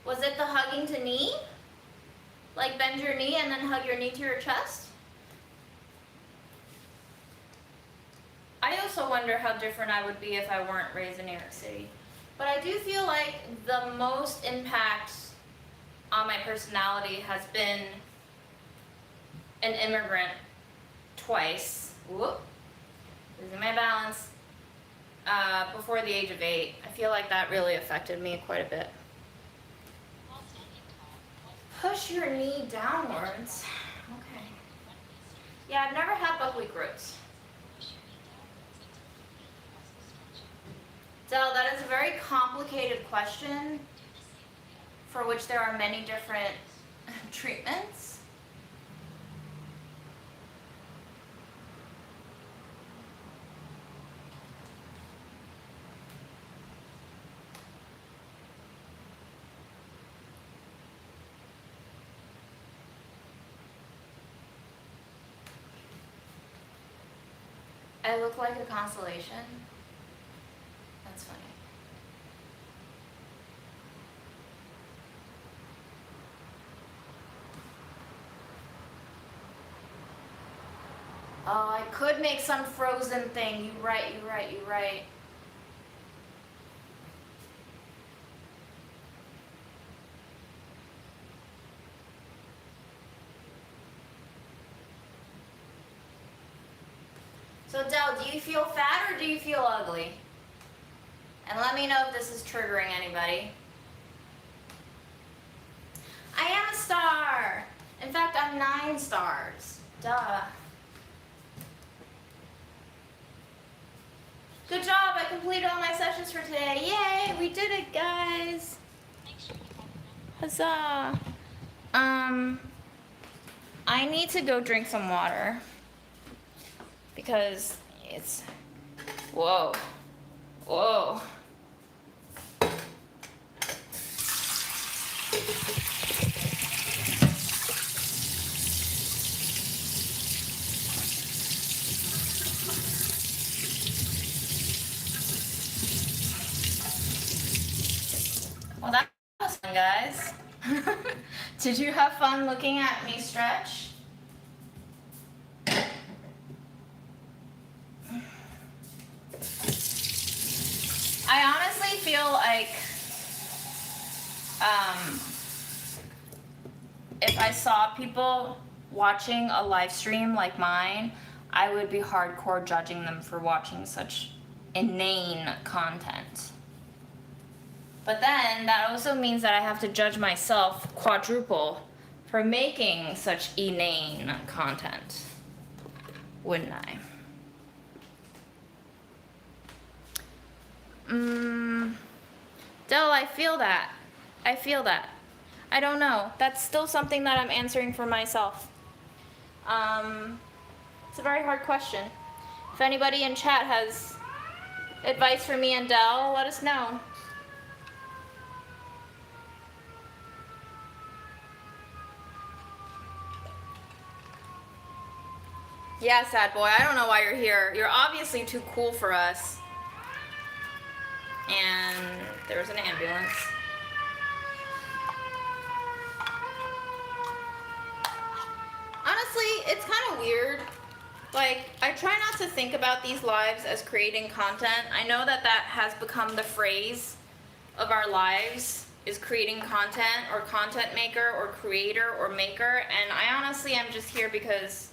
Speaker 1: Was it the hugging to knee? Like bend your knee and then hug your knee to your chest? I also wonder how different I would be if I weren't raised in New York City. But I do feel like the most impact on my personality has been an immigrant twice. Whoop. Losing my balance. Before the age of 8. I feel like that really affected me quite a bit.
Speaker 2: While standing tall,
Speaker 1: Push your knee downwards. Okay. Yeah, I've never had buckwheat grits.
Speaker 2: push your knee downwards until your feet muscle stretching.
Speaker 1: Del, that is a very complicated question
Speaker 2: Do the same with
Speaker 1: for which there are many different treatments. I look like a constellation. That's funny. Oh, I could make some frozen thing. You right. So Del, do you feel fat or do you feel ugly? And let me know if this is triggering anybody. I am a star. In fact, I'm 9 stars. Duh. Good job, I completed all my sessions for today. Yay, we did it, guys.
Speaker 2: Make sure you have enough.
Speaker 1: Huzzah. I need to go drink some water because it's, whoa. Well, that was fun, guys. Did you have fun looking at me stretch? I honestly feel like if I saw people watching a live stream like mine, I would be hardcore judging them for watching such inane content. But then that also means that I have to judge myself quadruple for making such inane content, wouldn't I? Del, I feel that. I don't know. That's still something that I'm answering for myself. It's a very hard question. If anybody in chat has advice for me and Del, let us know. Yeah, sad boy, I don't know why you're here. You're obviously too cool for us. And there's an ambulance. Honestly, it's kind of weird. Like, I try not to think about these lives as creating content. I know that that has become the phrase of our lives, is creating content, or content maker, or creator, or maker. And I honestly am just here because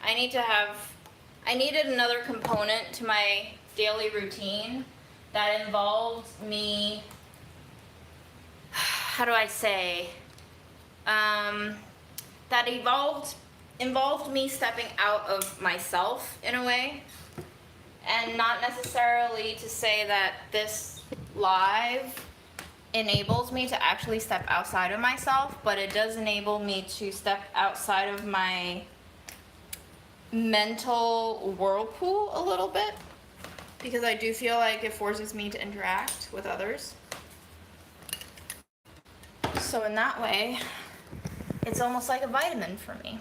Speaker 1: I needed another component to my daily routine that involved me, how do I say, that involved me stepping out of myself in a way, and not necessarily to say that this live enables me to actually step outside of myself, but it does enable me to step outside of my mental whirlpool a little bit, because I do feel like it forces me to interact with others. So in that way, it's almost like a vitamin for me.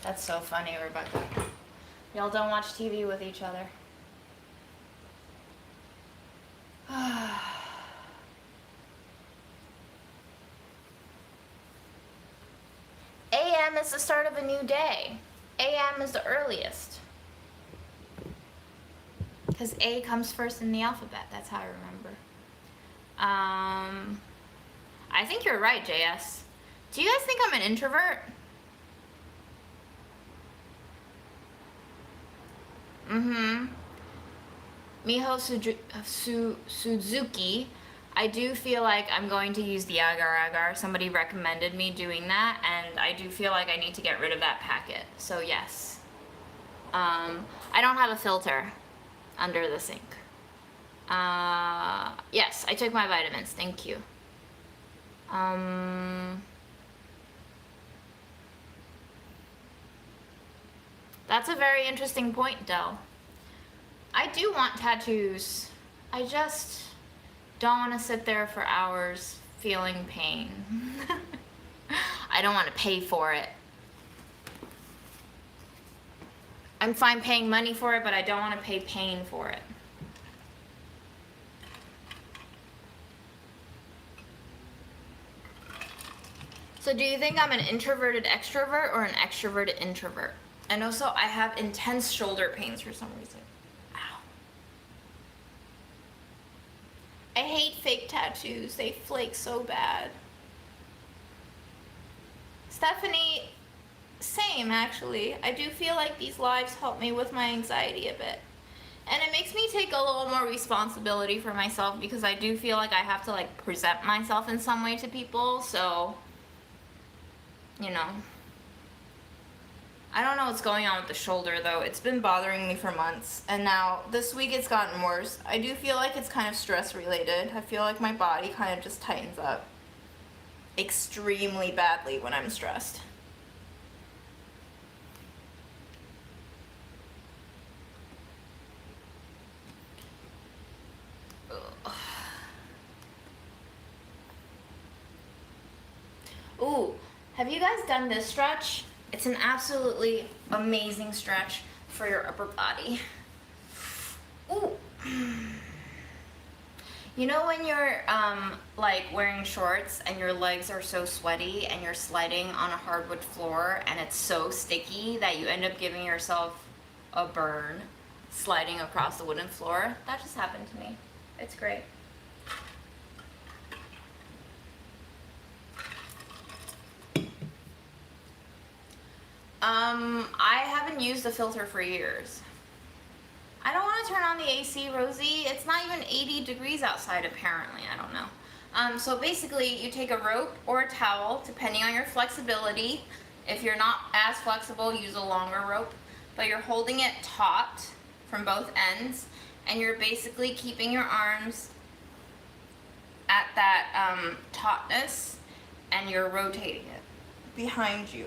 Speaker 1: That's so funny, Rebecca. Y'all don't watch TV with each other. AM is the start of a new day. AM is the earliest. Because A comes first in the alphabet. That's how I remember. I think you're right, JS. Do you guys think I'm an introvert? Mm-hmm. Miho Suzuki, I do feel like I'm going to use the agar-agar. Somebody recommended me doing that, and I do feel like I need to get rid of that packet. So yes. I don't have a filter under the sink. Yes, I took my vitamins. Thank you. That's a very interesting point, Del. I do want tattoos. I just don't want to sit there for hours feeling pain. I don't want to pay for it. I'm fine paying money for it, but I don't want to pay pain for it. So do you think I'm an introverted extrovert or an extroverted introvert? And also, I have intense shoulder pains for some reason. Ow. I hate fake tattoos. They flake so bad. Stephanie, same actually. I do feel like these lives help me with my anxiety a bit. And it makes me take a little more responsibility for myself because I do feel like I have to like present myself in some way to people, so, you know. I don't know what's going on with the shoulder though. It's been bothering me for months, and now this week it's gotten worse. I do feel like it's kind of stress related. I feel like my body kind of just tightens up extremely badly when I'm stressed. Ugh. Ooh, have you guys done this stretch? It's an absolutely amazing stretch for your upper body. Ooh. You know when you're like wearing shorts and your legs are so sweaty and you're sliding on a hardwood floor and it's so sticky that you end up giving yourself a burn sliding across the wooden floor? That just happened to me. It's great. I haven't used the filter for years. I don't want to turn on the AC, Rosie. It's not even 80 degrees outside, apparently. I don't know. So basically, you take a rope or a towel, depending on your flexibility. If you're not as flexible, use a longer rope. But you're holding it taut from both ends, and you're basically keeping your arms at that tautness, and you're rotating it behind you.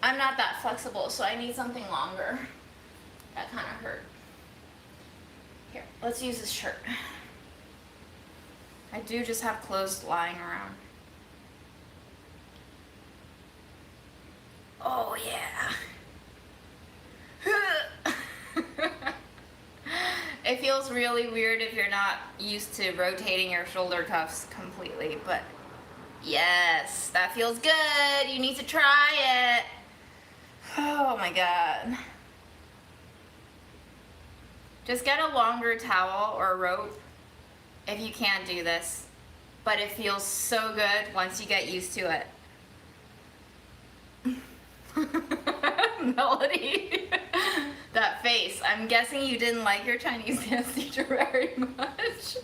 Speaker 1: I'm not that flexible, so I need something longer. That kind of hurt. Here, let's use this shirt. I do just have clothes lying around. Oh yeah. It feels really weird if you're not used to rotating your shoulder cuffs completely, but yes, that feels good. You need to try it. Oh my god. Just get a longer towel or rope if you can't do this, but it feels so good once you get used to it. Melody, that face. I'm guessing you didn't like your Chinese dance teacher very much.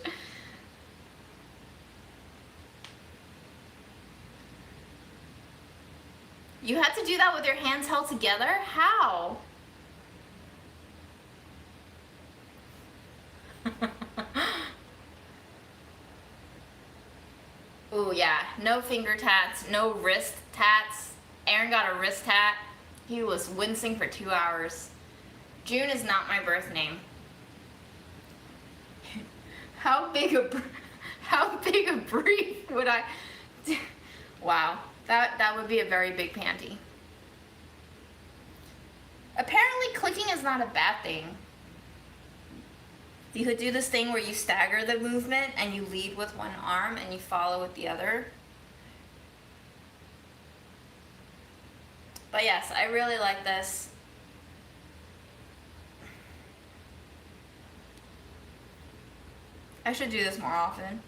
Speaker 1: You had to do that with your hands held together? How? Ooh, yeah. No finger tats, no wrist tats. Aaron got a wrist tat. He was wincing for 2 hours. June is not my birth name. How big a brief would I... Wow. That would be a very big panty. Apparently clicking is not a bad thing. You could do this thing where you stagger the movement and you lead with one arm and you follow with the other. But yes, I really like this. I should do this more often.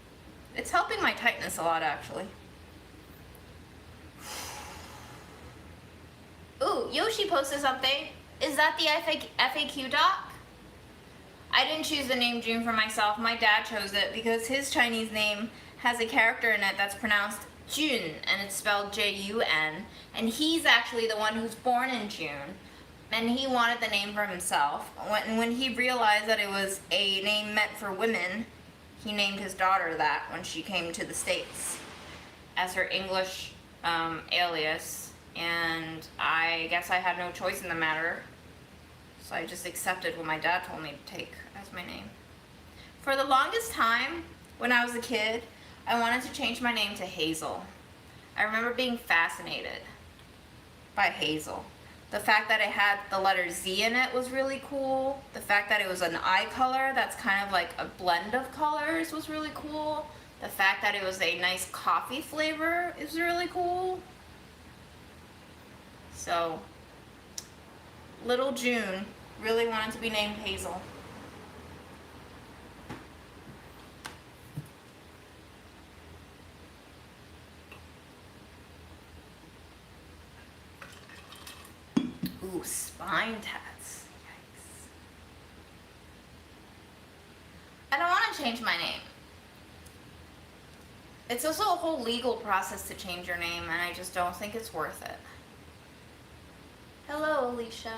Speaker 1: It's helping my tightness a lot, actually. Ooh, Yoshi posted something. Is that the FAQ doc? I didn't choose the name June for myself. My dad chose it because his Chinese name has a character in it that's pronounced Jun, and it's spelled J-U-N. And he's actually the one who's born in June. And he wanted the name for himself. When he realized that it was a name meant for women, he named his daughter that when she came to the States as her English alias. And I guess I had no choice in the matter. So I just accepted what my dad told me to take as my name. For the longest time, when I was a kid, I wanted to change my name to Hazel. I remember being fascinated by Hazel. The fact that it had the letter Z in it was really cool. The fact that it was an eye color that's kind of like a blend of colors was really cool. The fact that it was a nice coffee flavor is really cool. So, little June really wanted to be named Hazel. Ooh, spine tats. Yikes. I don't want to change my name. It's also a whole legal process to change your name, and I just don't think it's worth it. Hello, Alicia.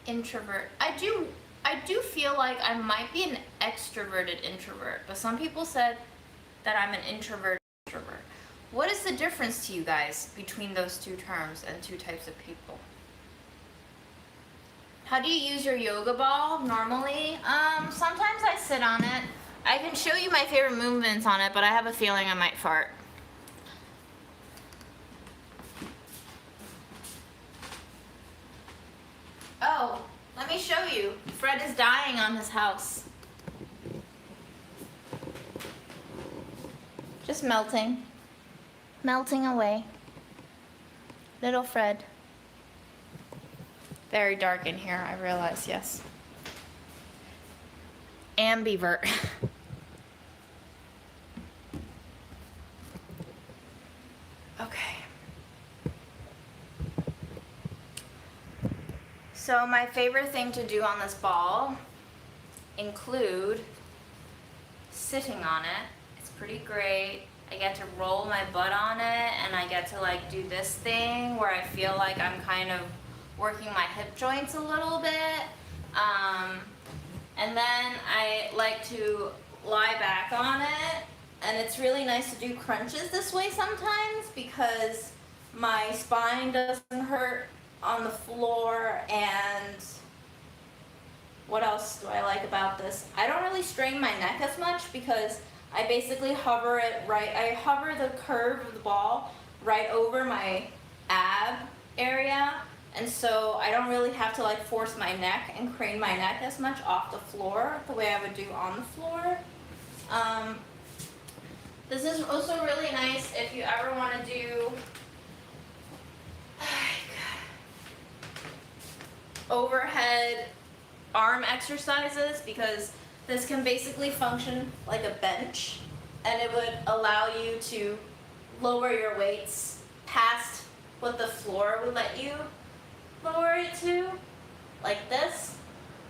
Speaker 1: Introvert. I do feel like I might be an extroverted introvert, but some people said that I'm an introvert. What is the difference to you guys between those two terms and two types of people? How do you use your yoga ball normally? Sometimes I sit on it. I can show you my favorite movements on it, but I have a feeling I might fart. Oh, let me show you. Fred is dying on his house. Just melting. Melting away. Little Fred. Very dark in here, I realize, yes. Ambivert. Okay. So my favorite thing to do on this ball include sitting on it. It's pretty great. I get to roll my butt on it, and I get to like do this thing where I feel like I'm kind of working my hip joints a little bit. And then I like to lie back on it, and it's really nice to do crunches this way sometimes because my spine doesn't hurt on the floor. And what else do I like about this? I don't really strain my neck as much because I basically hover it I hover the curve of the ball right over my ab area, and so I don't really have to like force my neck and crane my neck as much off the floor the way I would do on the floor. This is also really nice if you ever want to do overhead arm exercises, because this can basically function like a bench, and it would allow you to lower your weights past what the floor would let you lower it to, like this,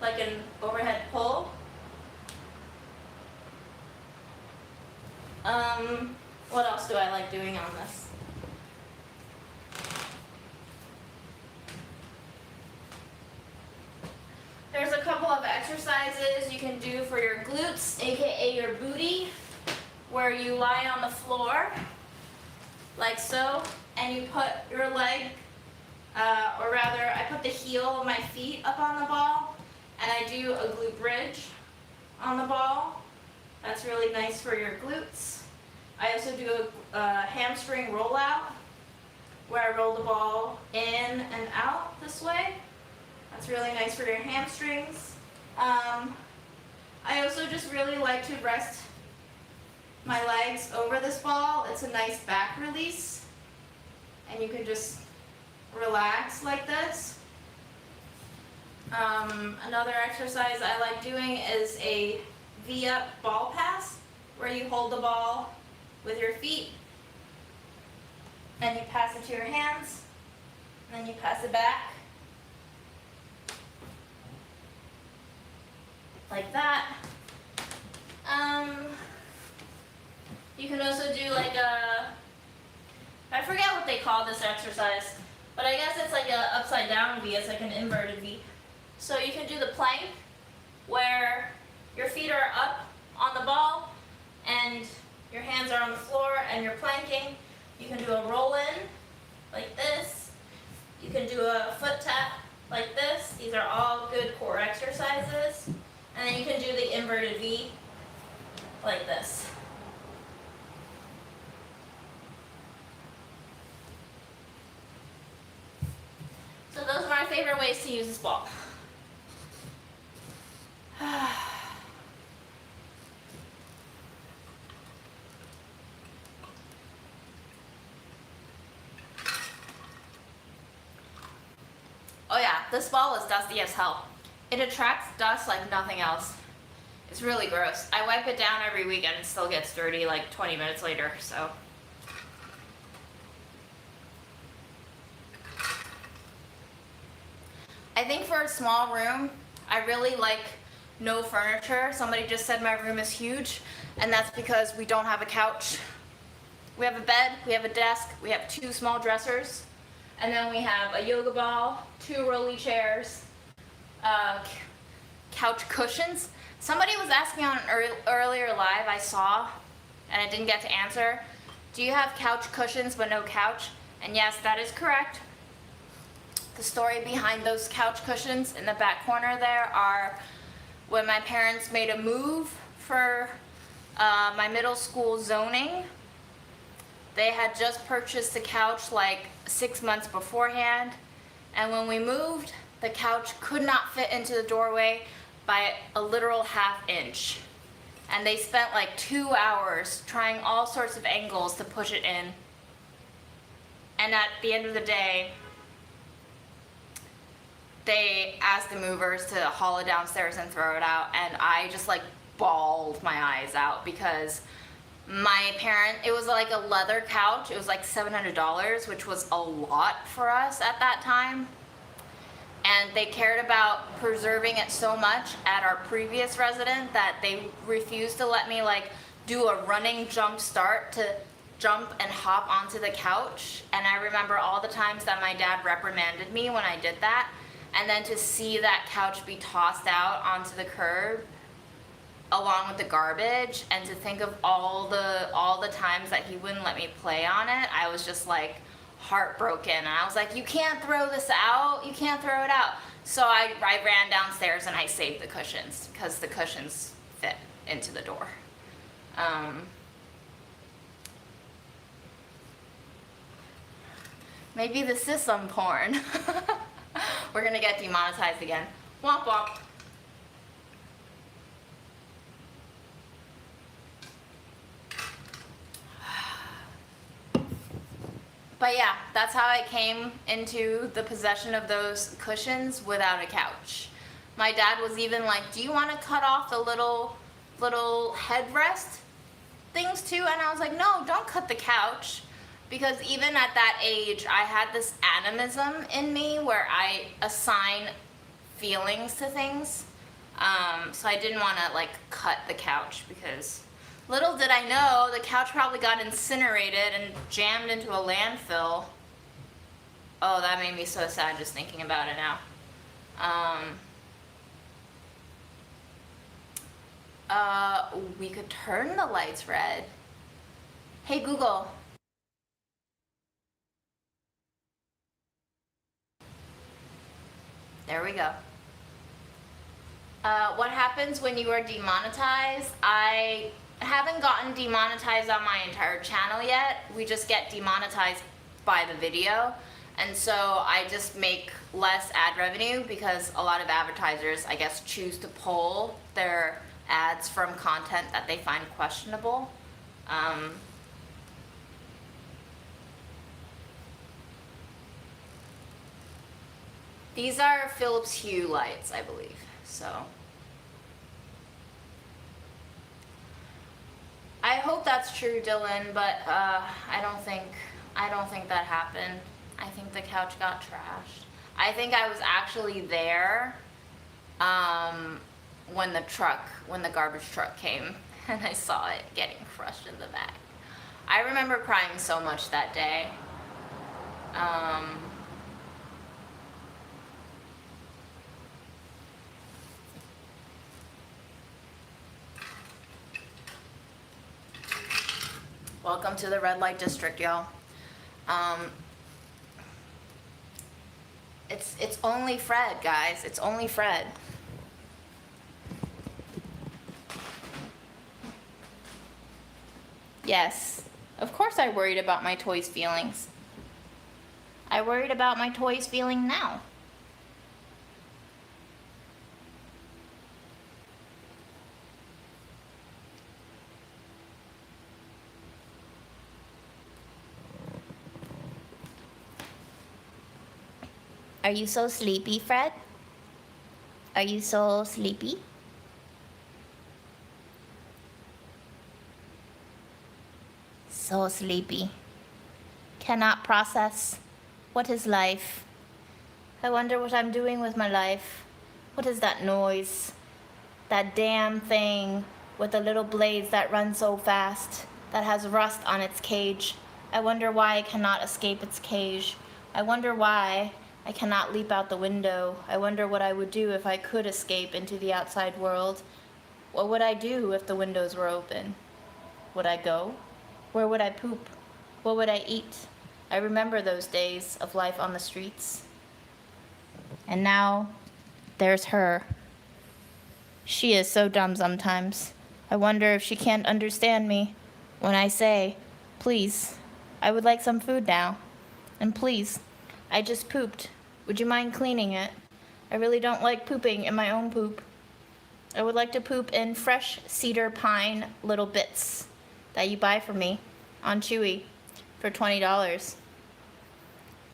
Speaker 1: like an overhead pull. What else do I like doing on this? There's a couple of exercises you can do for your glutes, aka your booty, where you lie on the floor, like so, and you put your leg, or rather, I put the heel of my feet up on the ball, and I do a glute bridge on the ball. That's really nice for your glutes. I also do a hamstring rollout,
Speaker 3: where I roll the ball in and out this way. That's really nice for your hamstrings. I also just really like to rest my legs over this ball. It's a nice back release, and you can just relax like this. Another exercise I like doing is a V-up ball pass, where you hold the ball with your feet, and you pass it to your hands, and then you pass it back, like that. You can also do like I forget what they call this exercise, but I guess it's like a upside down V, it's like an inverted V. So you can do the plank, where your feet are up on the ball, and your hands are on the floor, and you're planking. You can do a roll in, like this. You can do a foot tap, like this. These are all good core exercises. And then you can do the inverted V, like this. So those are my favorite ways to use this ball. Oh yeah, this ball is dusty as hell. It attracts dust like nothing else. It's really gross. I wipe it down every week and it still gets dirty like 20 minutes later, so. I think for a small room, I really like no furniture. Somebody just said my room is huge, and that's because we don't have a couch. We have a bed, we have a desk, we have 2 small dressers, and then we have a yoga ball, 2 rolly chairs, couch cushions. Somebody was asking on an earlier live I saw, and I didn't get to answer, do you have couch cushions but no couch? And yes, that is correct. The story behind those couch cushions in the back corner there are when my parents made a move for my middle school zoning. They had just purchased the couch like 6 months beforehand, and when we moved, the couch could not fit into the doorway by a literal ½ inch. And they spent like 2 hours trying all sorts of angles to push it in. And at the end of the day, they asked the movers to haul it downstairs and throw it out, and I just like bawled my eyes out because my parent, it was like a leather couch. It was like $700, which was a lot for us at that time. And they cared about preserving it so much at our previous resident that they refused to let me like do a running jump start to jump and hop onto the couch. And I remember all the times that my dad reprimanded me when I did that. And then to see that couch be tossed out onto the curb along with the garbage, and to think of all the times that he wouldn't let me play on it, I was just like heartbroken. And I was like, you can't throw this out, you can't throw it out. So I ran downstairs and I saved the cushions because the cushions fit into the door. Maybe this is some porn. We're gonna get demonetized again. Womp womp. But yeah, that's how I came into the possession of those cushions without a couch. My dad was even like, do you want to cut off the little headrest things too? And I was like, no, don't cut the couch. Because even at that age, I had this animism in me where I assign feelings to things. So I didn't want to like cut the couch, because little did I know the couch probably got incinerated and jammed into a landfill. Oh, that made me so sad just thinking about it now. We could turn the lights red. Hey Google. There we go. What happens when you are demonetized? I haven't gotten demonetized on my entire channel yet. We just get demonetized by the video. And so I just make less ad revenue because a lot of advertisers, I guess, choose to pull their ads from content that they find questionable. These are Philips Hue lights, I believe. So I hope that's true, Dylan, but I don't think that happened. I think the couch got trashed. I think I was actually there when the garbage truck came and I saw it getting crushed in the back. I remember crying so much that day. Welcome to the red light district, y'all. It's only Fred, guys. It's only Fred. Yes, of course I worried about my toy's feelings. I worried about my toy's feeling now. Are you so sleepy, Fred? Are you so sleepy? So sleepy. Cannot process. What is life? I wonder what I'm doing with my life. What is that noise? That damn thing with the little blades that run so fast, that has rust on its cage. I wonder why I cannot escape its cage. I wonder why I cannot leap out the window. I wonder what I would do if I could escape into the outside world. What would I do if the windows were open? Would I go? Where would I poop? What would I eat? I remember those days of life on the streets. And now, there's her. She is so dumb sometimes. I wonder if she can't understand me when I say, please, I would like some food now. And please, I just pooped. Would you mind cleaning it? I really don't like pooping in my own poop. I would like to poop in fresh cedar pine little bits that you buy for me on Chewy for $20.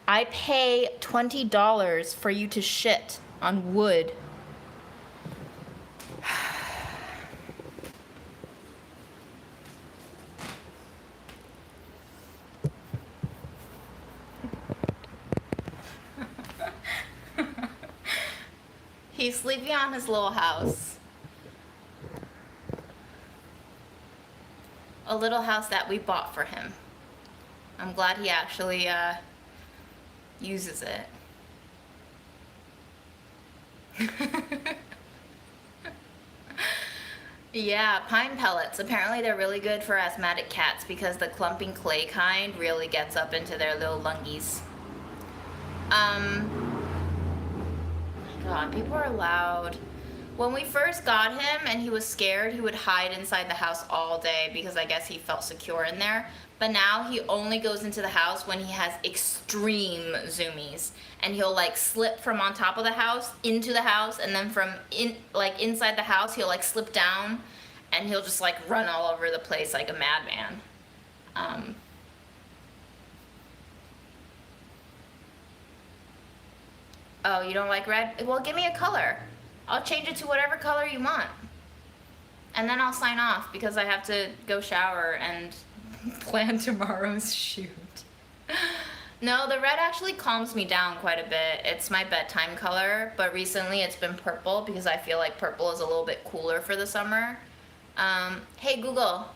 Speaker 3: I pay $20 for you to shit on wood. He's sleeping on his little house. A little house that we bought for him. I'm glad he actually uses it. Yeah, pine pellets. Apparently they're really good for asthmatic cats because the clumping clay kind really gets up into their little lungies. God, people are loud. When we first got him and he was scared, he would hide inside the house all day because I guess he felt secure in there. But now he only goes into the house when he has extreme zoomies. And he'll like slip from on top of the house into the house, and then from inside the house he'll like slip down and he'll just like run all over the place like a madman. Oh, you don't like red? Well, give me a color. I'll change it to whatever color you want. And then I'll sign off because I have to go shower and plan tomorrow's shoot. No, the red actually calms me down quite a bit. It's my bedtime color, but recently it's been purple because I feel like purple is a little bit cooler for the summer. Hey Google.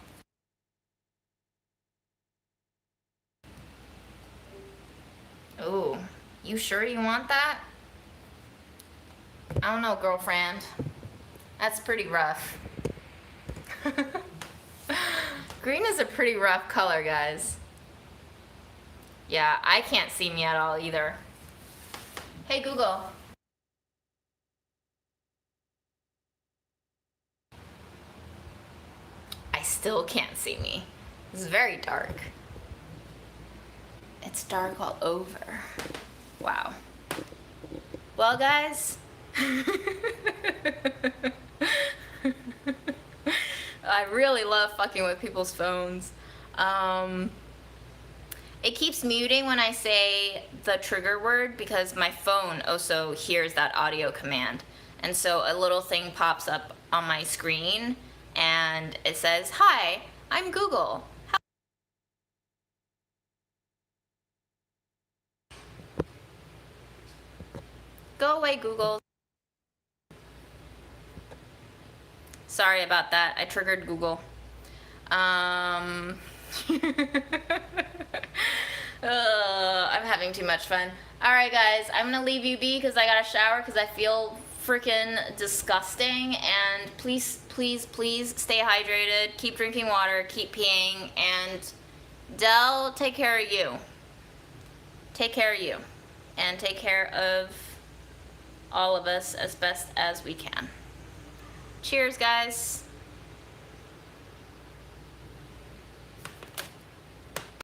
Speaker 3: Ooh, you sure you want that? I don't know, girlfriend. That's pretty rough. Green is a pretty rough color, guys. Yeah, I can't see me at all either. Hey, Google. I still can't see me. It's very dark. It's dark all over. Wow. Well, guys. I really love fucking with people's phones. It keeps muting when I say the trigger word because my phone also hears that audio command. And so a little thing pops up on my screen and it says, "Hi, I'm Google." Go away, Google. Sorry about that. I triggered Google. I'm having too much fun. Alright, guys. I'm gonna leave you be because I gotta shower because I feel freaking disgusting. And please, please, please stay hydrated. Keep drinking water. Keep peeing. And Dell, take care of you. Take care of you. And take care of all of us as best as we can. Cheers, guys.